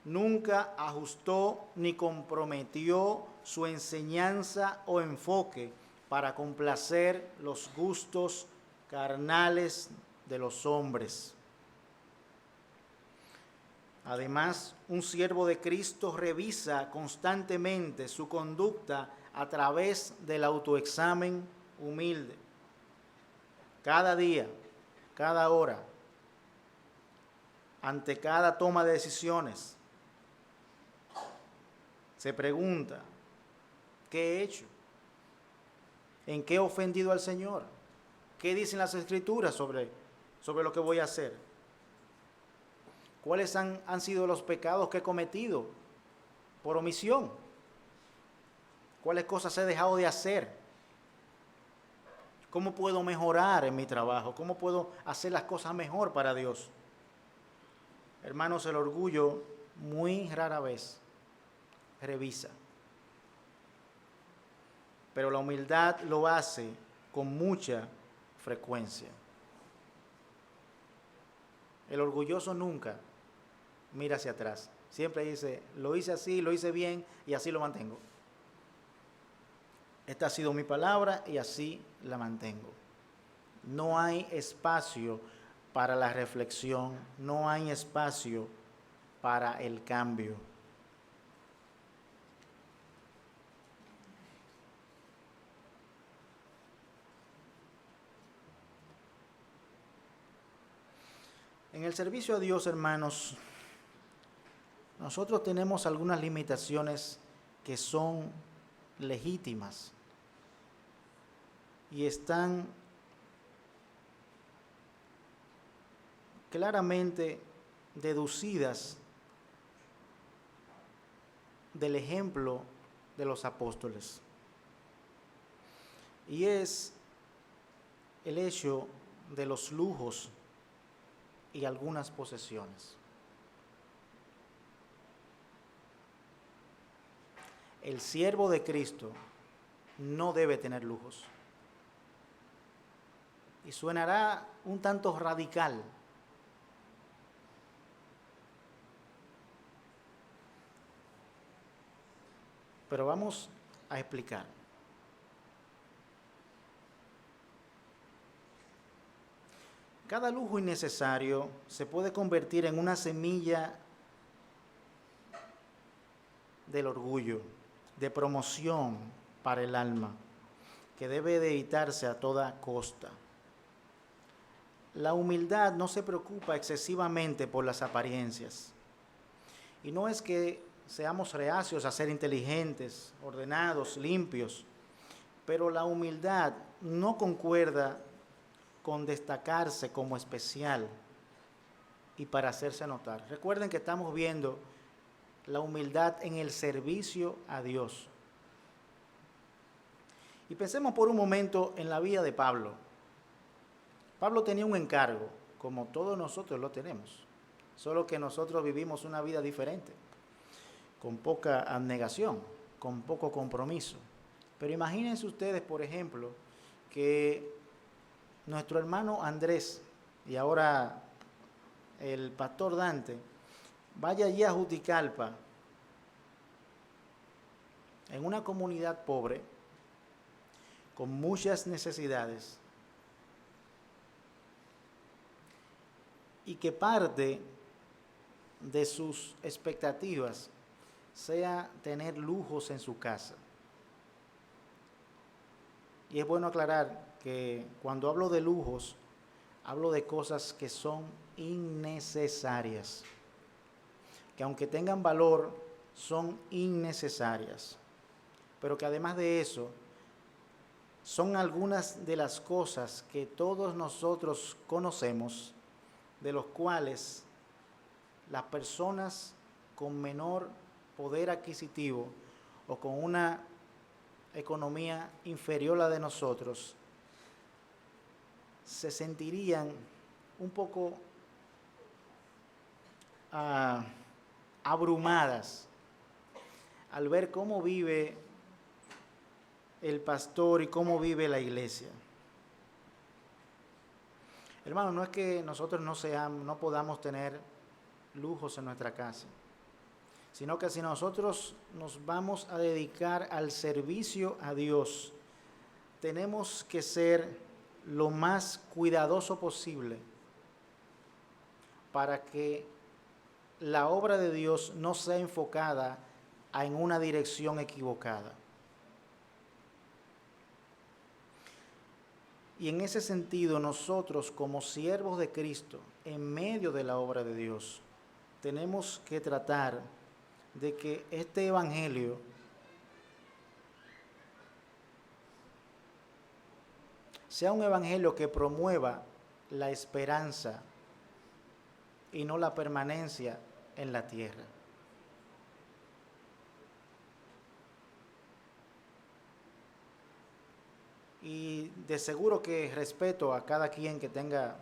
Nunca ajustó ni comprometió su enseñanza o enfoque para complacer los gustos carnales de los hombres. Además, un siervo de Cristo revisa constantemente su conducta a través del autoexamen humilde. Cada día, cada hora, ante cada toma de decisiones, se pregunta, ¿qué he hecho? ¿En qué he ofendido al Señor? ¿Qué dicen las Escrituras sobre lo que voy a hacer? ¿Cuáles han sido los pecados que he cometido por omisión? ¿Cuáles cosas he dejado de hacer? ¿Cómo puedo mejorar en mi trabajo? ¿Cómo puedo hacer las cosas mejor para Dios? Hermanos, el orgullo muy rara vez revisa, pero la humildad lo hace con mucha frecuencia. El orgulloso nunca mira hacia atrás, siempre dice, lo hice así, lo hice bien y así lo mantengo. Esta ha sido mi palabra y así la mantengo. No hay espacio para la reflexión, no hay espacio para el cambio. En el servicio a Dios, hermanos, nosotros tenemos algunas limitaciones que son legítimas y están claramente deducidas del ejemplo de los apóstoles. Y es el hecho de los lujos y algunas posesiones. El siervo de Cristo no debe tener lujos. Y suenará un tanto radical, pero vamos a explicar. Cada lujo innecesario se puede convertir en una semilla del orgullo, de promoción para el alma, que debe de evitarse a toda costa. La humildad no se preocupa excesivamente por las apariencias. Y no es que seamos reacios a ser inteligentes, ordenados, limpios, pero la humildad no concuerda con destacarse como especial y para hacerse notar. Recuerden que estamos viendo la humildad en el servicio a Dios. Y pensemos por un momento en la vida de Pablo. Pablo tenía un encargo, como todos nosotros lo tenemos, solo que nosotros vivimos una vida diferente, con poca abnegación, con poco compromiso. Pero imagínense ustedes, por ejemplo, que nuestro hermano Andrés y ahora el pastor Dante vaya allí a Juticalpa, en una comunidad pobre, con muchas necesidades, y que parte de sus expectativas sea tener lujos en su casa. Y es bueno aclarar que cuando hablo de lujos, hablo de cosas que son innecesarias, que aunque tengan valor, son innecesarias, pero que además de eso, son algunas de las cosas que todos nosotros conocemos, de los cuales las personas con menor poder adquisitivo o con una economía inferior a la de nosotros se sentirían un poco abrumadas al ver cómo vive el pastor y cómo vive la iglesia. Hermano, no es que nosotros no podamos tener lujos en nuestra casa, sino que si nosotros nos vamos a dedicar al servicio a Dios, tenemos que ser lo más cuidadoso posible para que la obra de Dios no sea enfocada en una dirección equivocada. Y en ese sentido, nosotros como siervos de Cristo, en medio de la obra de Dios, tenemos que tratar de que este evangelio sea un evangelio que promueva la esperanza y no la permanencia en la tierra. Y de seguro que respeto a cada quien que tenga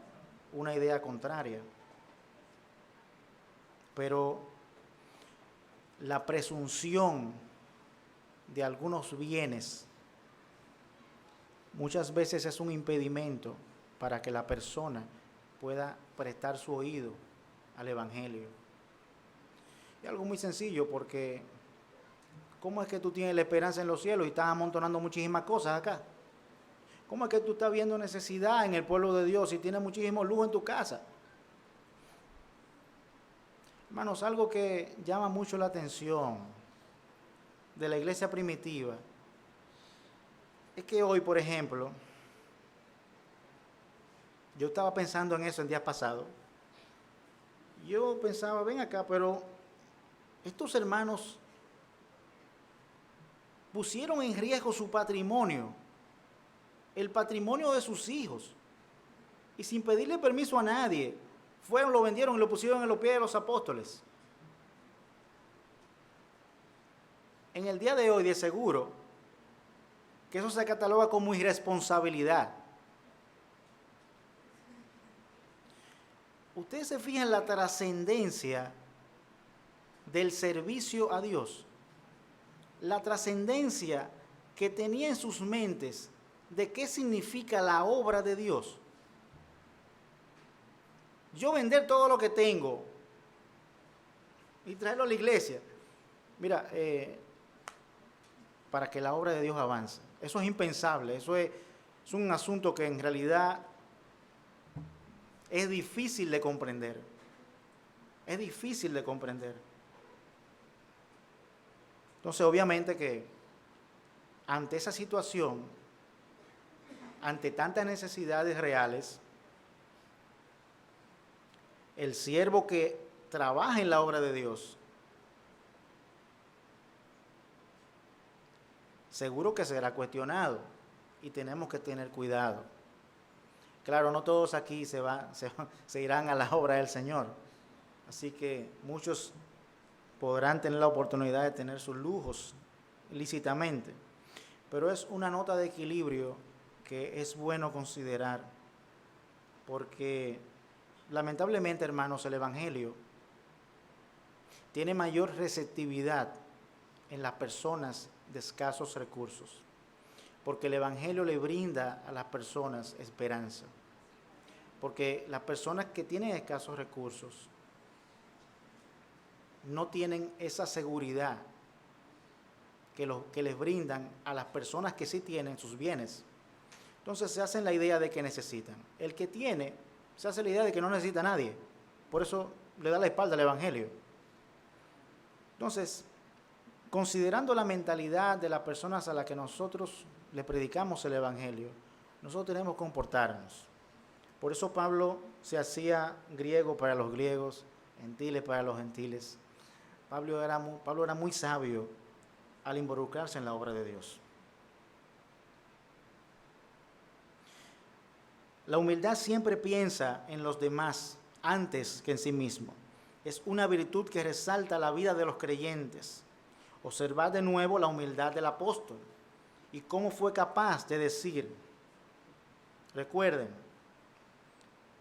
una idea contraria, pero la presunción de algunos bienes muchas veces es un impedimento para que la persona pueda prestar su oído al evangelio. Es algo muy sencillo, porque ¿cómo es que tú tienes la esperanza en los cielos y estás amontonando muchísimas cosas acá? ¿Cómo es que tú estás viendo necesidad en el pueblo de Dios y tienes muchísimo lujo en tu casa? Hermanos, algo que llama mucho la atención de la iglesia primitiva es que hoy, por ejemplo, yo estaba pensando en eso el día pasado. Yo pensaba, ven acá, pero estos hermanos pusieron en riesgo su patrimonio, el patrimonio de sus hijos, y sin pedirle permiso a nadie, fueron, lo vendieron y lo pusieron en los pies de los apóstoles. En el día de hoy, de seguro, que eso se cataloga como irresponsabilidad. Ustedes se fijan en la trascendencia del servicio a Dios, la trascendencia que tenía en sus mentes de qué significa la obra de Dios. Yo vender todo lo que tengo y traerlo a la iglesia, mira, para que la obra de Dios avance. Eso es impensable, eso es un asunto que en realidad es difícil de comprender. Es difícil de comprender. Entonces, obviamente que ante esa situación, ante tantas necesidades reales, el siervo que trabaja en la obra de Dios, seguro que será cuestionado y tenemos que tener cuidado. Claro, no todos aquí se irán a la obra del Señor, así que muchos podrán tener la oportunidad de tener sus lujos lícitamente, pero es una nota de equilibrio que es bueno considerar, porque lamentablemente, hermanos, el Evangelio tiene mayor receptividad en las personas de escasos recursos, porque el Evangelio le brinda a las personas esperanza, porque las personas que tienen escasos recursos no tienen esa seguridad que les brindan a las personas que sí tienen sus bienes. Entonces se hacen la idea de que necesitan. El que tiene, se hace la idea de que no necesita a nadie. Por eso le da la espalda al Evangelio. Entonces, considerando la mentalidad de las personas a las que nosotros le predicamos el Evangelio, nosotros tenemos que comportarnos. Por eso Pablo se hacía griego para los griegos, gentiles para los gentiles. Pablo era muy sabio al involucrarse en la obra de Dios. La humildad siempre piensa en los demás antes que en sí mismo. Es una virtud que resalta la vida de los creyentes. Observad de nuevo la humildad del apóstol y cómo fue capaz de decir, recuerden,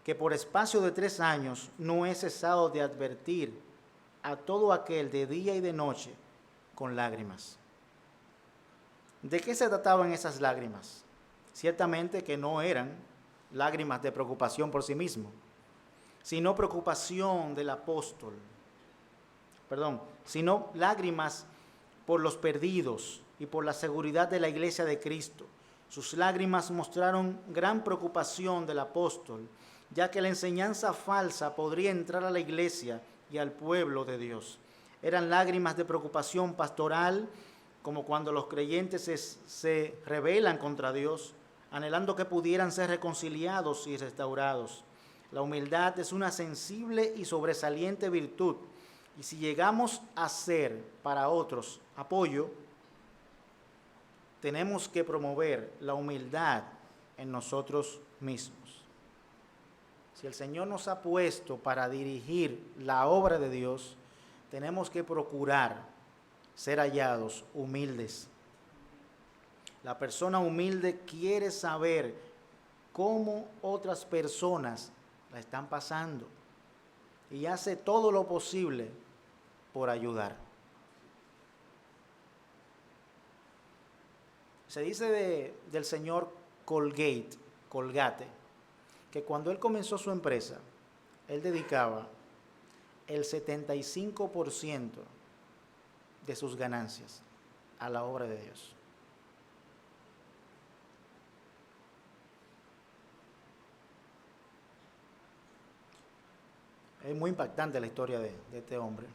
que por espacio de 3 años no he cesado de advertir a todo aquel de día y de noche con lágrimas. ¿De qué se trataban esas lágrimas? Ciertamente que no eran lágrimas de preocupación por sí mismo, sino preocupación del apóstol, sino lágrimas por los perdidos y por la seguridad de la iglesia de Cristo. Sus lágrimas mostraron gran preocupación del apóstol, ya que la enseñanza falsa podría entrar a la iglesia y al pueblo de Dios. Eran lágrimas de preocupación pastoral, como cuando los creyentes se rebelan contra Dios, anhelando que pudieran ser reconciliados y restaurados. La humildad es una sensible y sobresaliente virtud, y si llegamos a ser para otros apoyo, tenemos que promover la humildad en nosotros mismos. Si el Señor nos ha puesto para dirigir la obra de Dios, tenemos que procurar ser hallados humildes. La persona humilde quiere saber cómo otras personas la están pasando y hace todo lo posible por ayudar. Se dice del señor Colgate, que cuando él comenzó su empresa, él dedicaba el 75% de sus ganancias a la obra de Dios. Es muy impactante la historia de este hombre,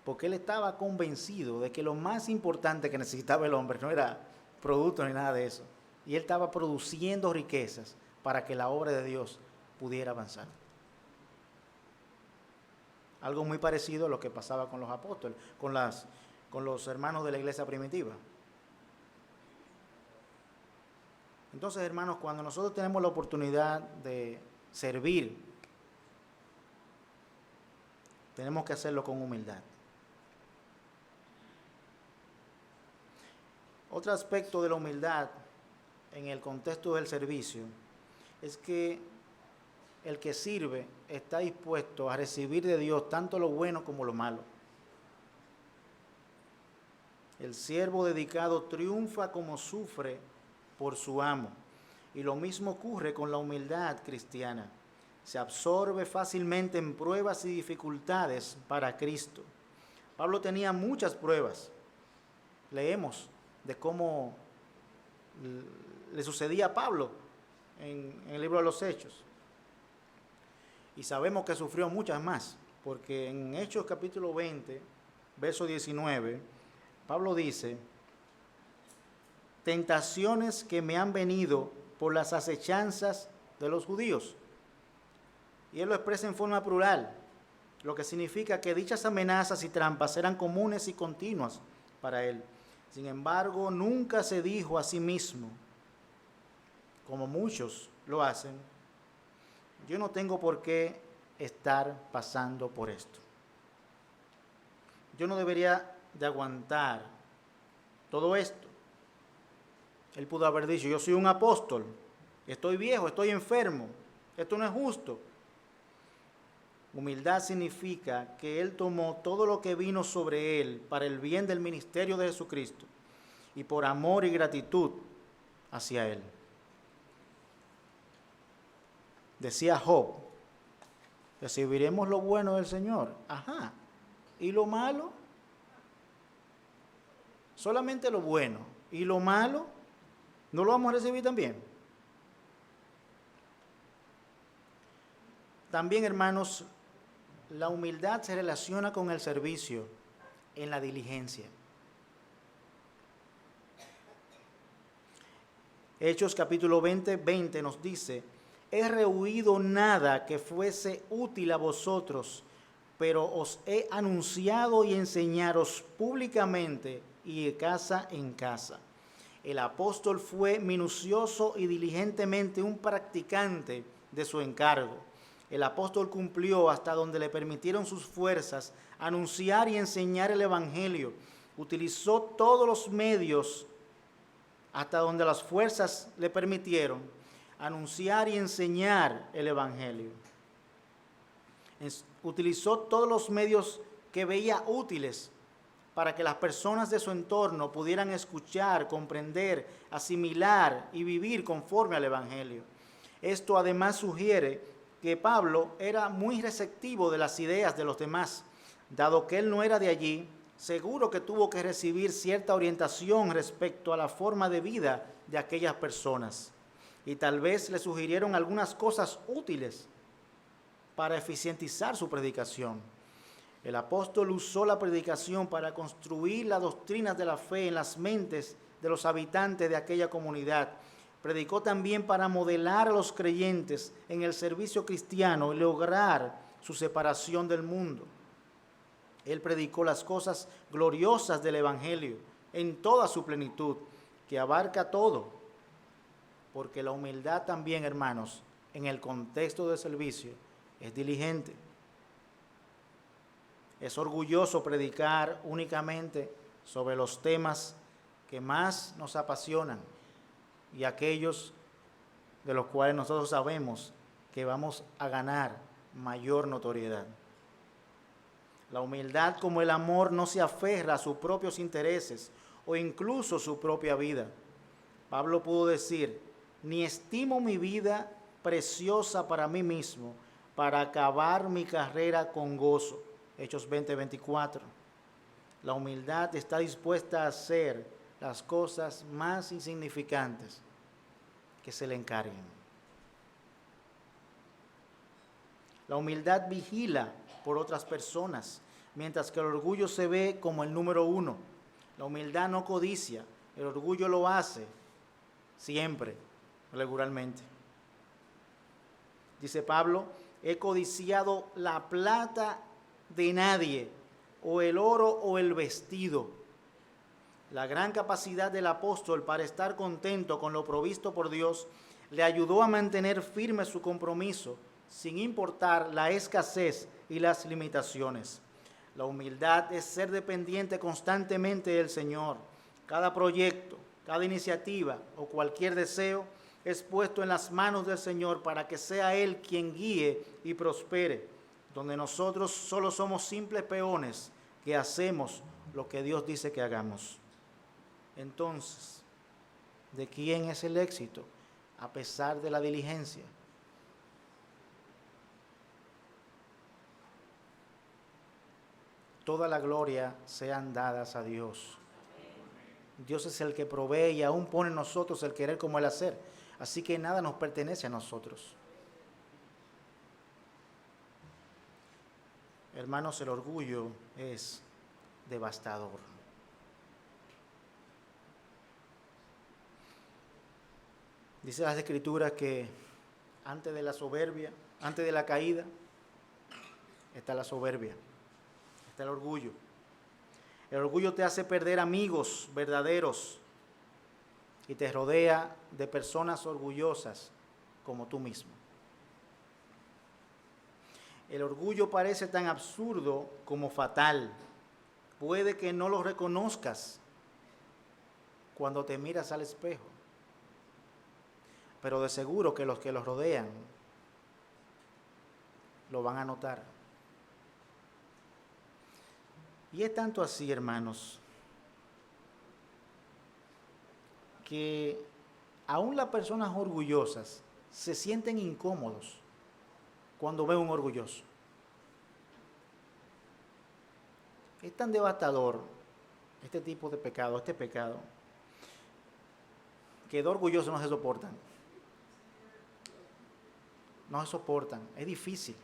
porque él estaba convencido de que lo más importante que necesitaba el hombre no era producto ni nada de eso, y él estaba produciendo riquezas para que la obra de Dios pudiera avanzar. Algo muy parecido a lo que pasaba con los apóstoles, con los hermanos de la iglesia primitiva. Entonces, hermanos, cuando nosotros tenemos la oportunidad de servir, tenemos que hacerlo con humildad. Otro aspecto de la humildad en el contexto del servicio es que el que sirve está dispuesto a recibir de Dios tanto lo bueno como lo malo. El siervo dedicado triunfa como sufre por su amo, y lo mismo ocurre con la humildad cristiana. Se absorbe fácilmente en pruebas y dificultades para Cristo. Pablo tenía muchas pruebas. Leemos de cómo le sucedía a Pablo en el libro de los Hechos. Y sabemos que sufrió muchas más, porque en Hechos capítulo 20, verso 19, Pablo dice: tentaciones que me han venido por las acechanzas de los judíos. Y él lo expresa en forma plural, lo que significa que dichas amenazas y trampas eran comunes y continuas para él. Sin embargo, nunca se dijo a sí mismo, como muchos lo hacen: yo no tengo por qué estar pasando por esto. Yo no debería de aguantar todo esto. Él pudo haber dicho: yo soy un apóstol, estoy viejo, estoy enfermo, esto no es justo. Humildad significa que él tomó todo lo que vino sobre él para el bien del ministerio de Jesucristo y por amor y gratitud hacia él. Decía Job: recibiremos lo bueno del Señor. Ajá. ¿Y lo malo? Solamente lo bueno. ¿Y lo malo? ¿No lo vamos a recibir también? También, hermanos, la humildad se relaciona con el servicio en la diligencia. Hechos capítulo 20 nos dice: he rehuido nada que fuese útil a vosotros, pero os he anunciado y enseñaros públicamente y de casa en casa. El apóstol fue minucioso y diligentemente un practicante de su encargo. El apóstol cumplió hasta donde le permitieron sus fuerzas anunciar y enseñar el evangelio. Utilizó todos los medios hasta donde las fuerzas le permitieron anunciar y enseñar el evangelio. Utilizó todos los medios que veía útiles para que las personas de su entorno pudieran escuchar, comprender, asimilar y vivir conforme al evangelio. Esto además sugiere que Pablo era muy receptivo de las ideas de los demás. Dado que él no era de allí, seguro que tuvo que recibir cierta orientación respecto a la forma de vida de aquellas personas. Y tal vez le sugirieron algunas cosas útiles para eficientizar su predicación. El apóstol usó la predicación para construir las doctrinas de la fe en las mentes de los habitantes de aquella comunidad. Predicó también para modelar a los creyentes en el servicio cristiano y lograr su separación del mundo. Él predicó las cosas gloriosas del evangelio en toda su plenitud, que abarca todo, porque la humildad también, hermanos, en el contexto de servicio, es diligente. Es orgulloso predicar únicamente sobre los temas que más nos apasionan y aquellos de los cuales nosotros sabemos que vamos a ganar mayor notoriedad. La humildad, como el amor, no se aferra a sus propios intereses o incluso su propia vida. Pablo pudo decir: ni estimo mi vida preciosa para mí mismo, para acabar mi carrera con gozo. Hechos 20:24. La humildad está dispuesta a hacer las cosas más insignificantes que se le encarguen. La humildad vigila por otras personas, mientras que el orgullo se ve como el número uno. La humildad no codicia, el orgullo lo hace siempre, regularmente. Dice Pablo: he codiciado la plata de nadie, o el oro o el vestido. La gran capacidad del apóstol para estar contento con lo provisto por Dios le ayudó a mantener firme su compromiso, sin importar la escasez y las limitaciones. La humildad es ser dependiente constantemente del Señor. Cada proyecto, cada iniciativa o cualquier deseo es puesto en las manos del Señor para que sea Él quien guíe y prospere, donde nosotros solo somos simples peones que hacemos lo que Dios dice que hagamos. Entonces, ¿de quién es el éxito a pesar de la diligencia? Toda la gloria sean dadas a Dios. Dios es el que provee y aún pone en nosotros el querer como el hacer. Así que nada nos pertenece a nosotros. Hermanos, el orgullo es devastador. Dice las Escrituras que antes de la soberbia, antes de la caída, está la soberbia, está el orgullo. El orgullo te hace perder amigos verdaderos y te rodea de personas orgullosas como tú mismo. El orgullo parece tan absurdo como fatal. Puede que no lo reconozcas cuando te miras al espejo, pero de seguro que los que lo rodean lo van a notar. Y es tanto así, hermanos, que aún las personas orgullosas se sienten incómodos cuando ven un orgulloso. Es tan devastador este tipo de pecado, este pecado, que dos orgullosos no se soportan. No se soportan, es difícil.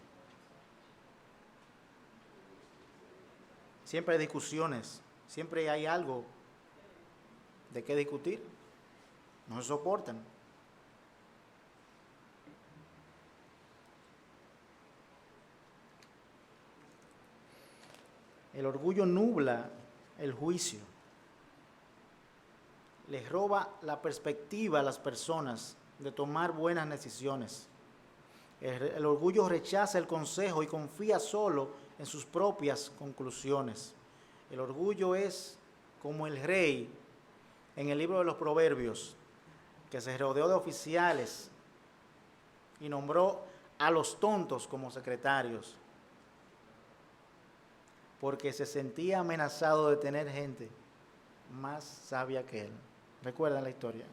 Siempre hay discusiones, siempre hay algo de qué discutir. No se soportan. El orgullo nubla el juicio. Les roba la perspectiva a las personas de tomar buenas decisiones. El orgullo rechaza el consejo y confía solo en sus propias conclusiones. El orgullo es como el rey en el libro de los Proverbios, que se rodeó de oficiales y nombró a los tontos como secretarios, porque se sentía amenazado de tener gente más sabia que él. ¿Recuerdan la historia?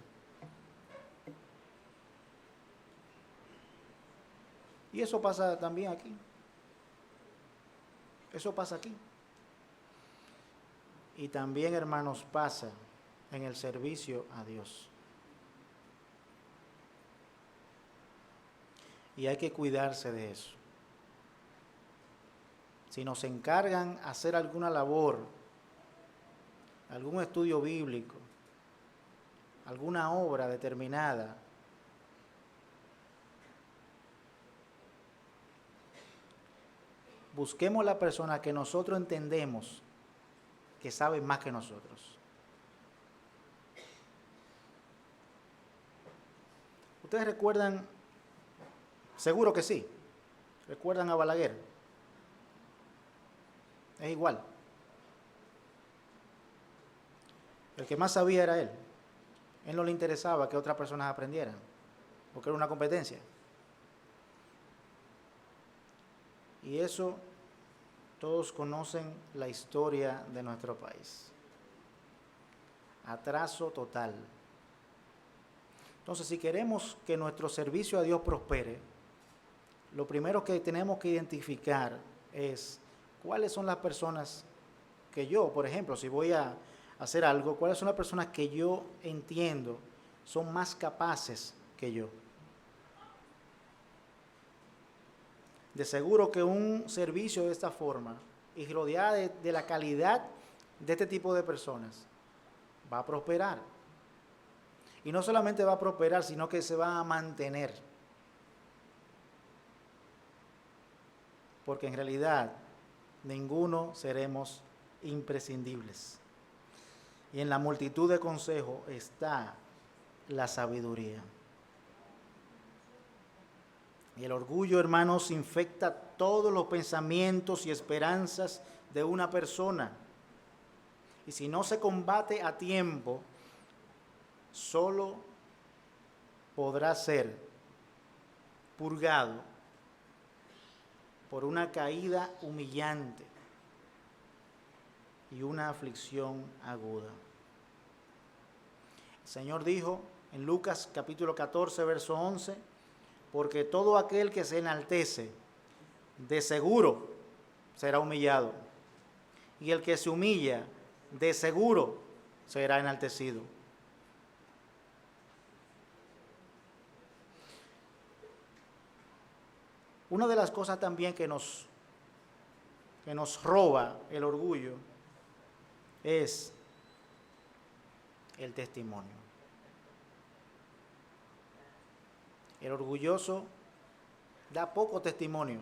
Y eso pasa también aquí. Eso pasa aquí. Y también, hermanos, pasa en el servicio a Dios. Y hay que cuidarse de eso. Si nos encargan hacer alguna labor, algún estudio bíblico, alguna obra determinada, busquemos la persona que nosotros entendemos que sabe más que nosotros. ¿Ustedes recuerdan? Seguro que sí. ¿Recuerdan a Balaguer? Es igual. El que más sabía era él. Él no le interesaba que otras personas aprendieran, porque era una competencia. Y eso, todos conocen la historia de nuestro país. Atraso total. Entonces, si queremos que nuestro servicio a Dios prospere, lo primero que tenemos que identificar es cuáles son las personas que yo, por ejemplo, si voy a hacer algo, cuáles son las personas que yo entiendo son más capaces que yo. De seguro que un servicio de esta forma y rodeada de la calidad de este tipo de personas va a prosperar. Y no solamente va a prosperar, sino que se va a mantener. Porque en realidad ninguno seremos imprescindibles. Y en la multitud de consejos está la sabiduría. Y el orgullo, hermanos, infecta todos los pensamientos y esperanzas de una persona. Y si no se combate a tiempo, solo podrá ser purgado por una caída humillante y una aflicción aguda. El Señor dijo en Lucas capítulo 14, verso 11, porque todo aquel que se enaltece, de seguro será humillado, y el que se humilla, de seguro será enaltecido. Una de las cosas también que nos que nos roba el orgullo es el testimonio. El orgulloso da poco testimonio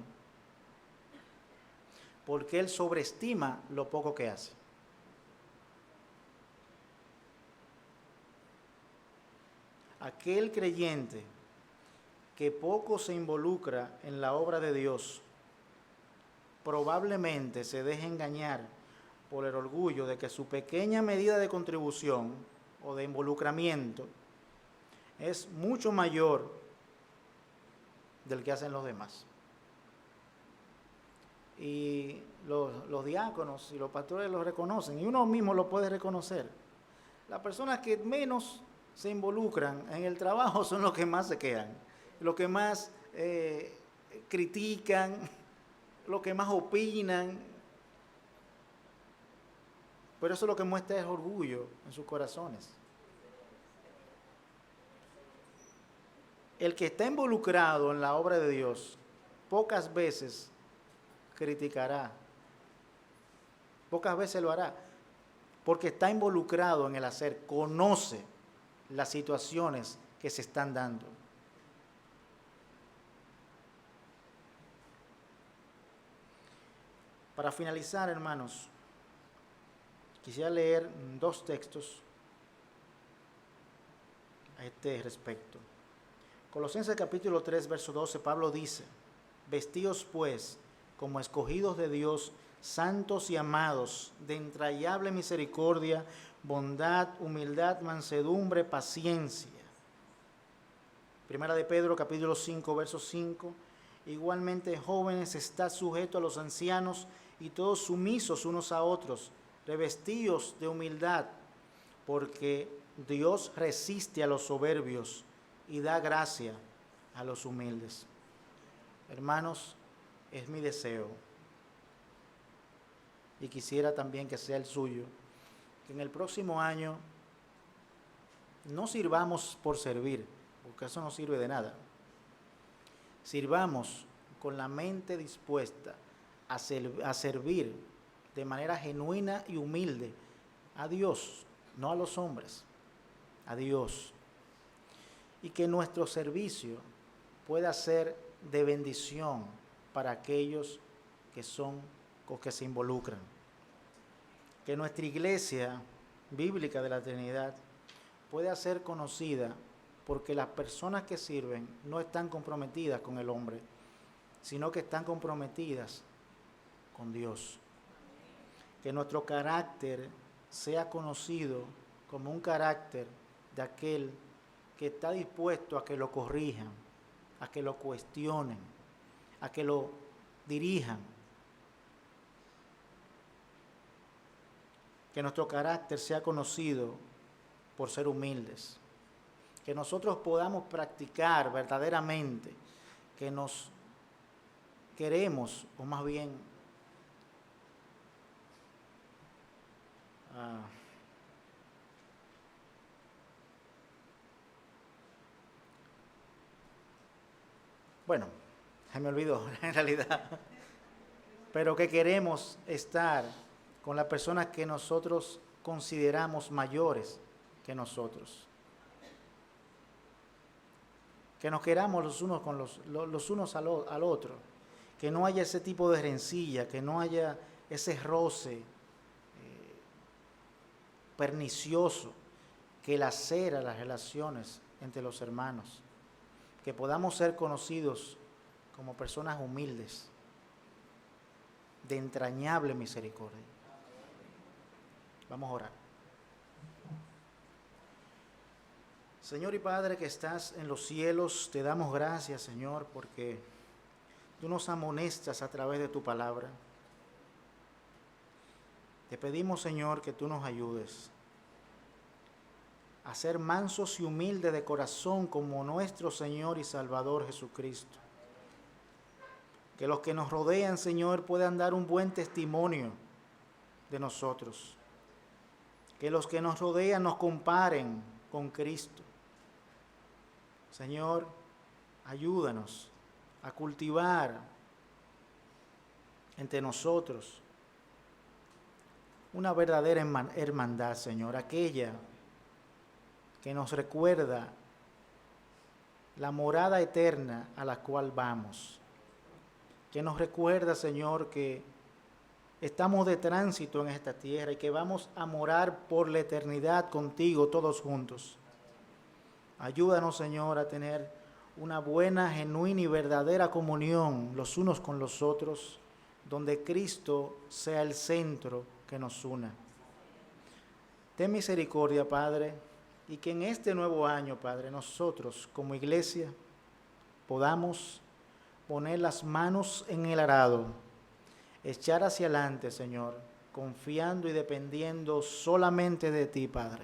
porque él sobreestima lo poco que hace. Aquel creyente que poco se involucra en la obra de Dios probablemente se deje engañar por el orgullo de que su pequeña medida de contribución o de involucramiento es mucho mayor del que hacen los demás. Y los diáconos y los pastores lo reconocen, y uno mismo lo puede reconocer. Las personas que menos se involucran en el trabajo son los que más se quedan, los que más critican, los que más opinan. Pero eso lo que muestra es orgullo en sus corazones. El que está involucrado en la obra de Dios pocas veces criticará, pocas veces lo hará, porque está involucrado en el hacer, conoce las situaciones que se están dando. Para finalizar, hermanos, quisiera leer 2 textos a este respecto. Colosenses capítulo 3, verso 12, Pablo dice: vestíos pues como escogidos de Dios, santos y amados, de entrañable misericordia, bondad, humildad, mansedumbre, paciencia. Primera de Pedro capítulo 5, verso 5, igualmente jóvenes, estad sujetos a los ancianos y todos sumisos unos a otros, revestidos de humildad, porque Dios resiste a los soberbios y da gracia a los humildes. Hermanos, es mi deseo, y quisiera también que sea el suyo, que en el próximo año no sirvamos por servir, porque eso no sirve de nada. Sirvamos con la mente dispuesta a servir de manera genuina y humilde a Dios, no a los hombres, a Dios. Y que nuestro servicio pueda ser de bendición para aquellos que son o que se involucran. Que nuestra iglesia bíblica de la Trinidad pueda ser conocida porque las personas que sirven no están comprometidas con el hombre, sino que están comprometidas con Dios. Que nuestro carácter sea conocido como un carácter de aquel que está dispuesto a que lo corrijan, a que lo cuestionen, a que lo dirijan. Que nuestro carácter sea conocido por ser humildes. Que nosotros podamos practicar verdaderamente que nos queremos, o más bien bueno, se me olvidó en realidad, pero que queremos estar con las personas que nosotros consideramos mayores que nosotros. Que nos queramos los unos con los unos al otro, que no haya ese tipo de rencilla, que no haya ese roce pernicioso que lacera las relaciones entre los hermanos, que podamos ser conocidos como personas humildes, de entrañable misericordia. Vamos a orar. Señor y Padre que estás en los cielos, te damos gracias, Señor, porque tú nos amonestas a través de tu palabra. Te pedimos, Señor, que tú nos ayudes a ser mansos y humildes de corazón como nuestro Señor y Salvador Jesucristo. Que los que nos rodean, Señor, puedan dar un buen testimonio de nosotros. Que los que nos rodean nos comparen con Cristo. Señor, ayúdanos a cultivar entre nosotros una verdadera hermandad, Señor, aquella que nos recuerda la morada eterna a la cual vamos, que nos recuerda, Señor, que estamos de tránsito en esta tierra y que vamos a morar por la eternidad contigo todos juntos. Ayúdanos, Señor, a tener una buena, genuina y verdadera comunión los unos con los otros, donde Cristo sea el centro que nos una. Ten misericordia, Padre, y que en este nuevo año, Padre, nosotros como iglesia podamos poner las manos en el arado, echar hacia adelante, Señor, confiando y dependiendo solamente de ti, Padre.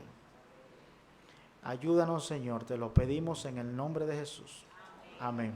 Ayúdanos, Señor, te lo pedimos en el nombre de Jesús. Amén.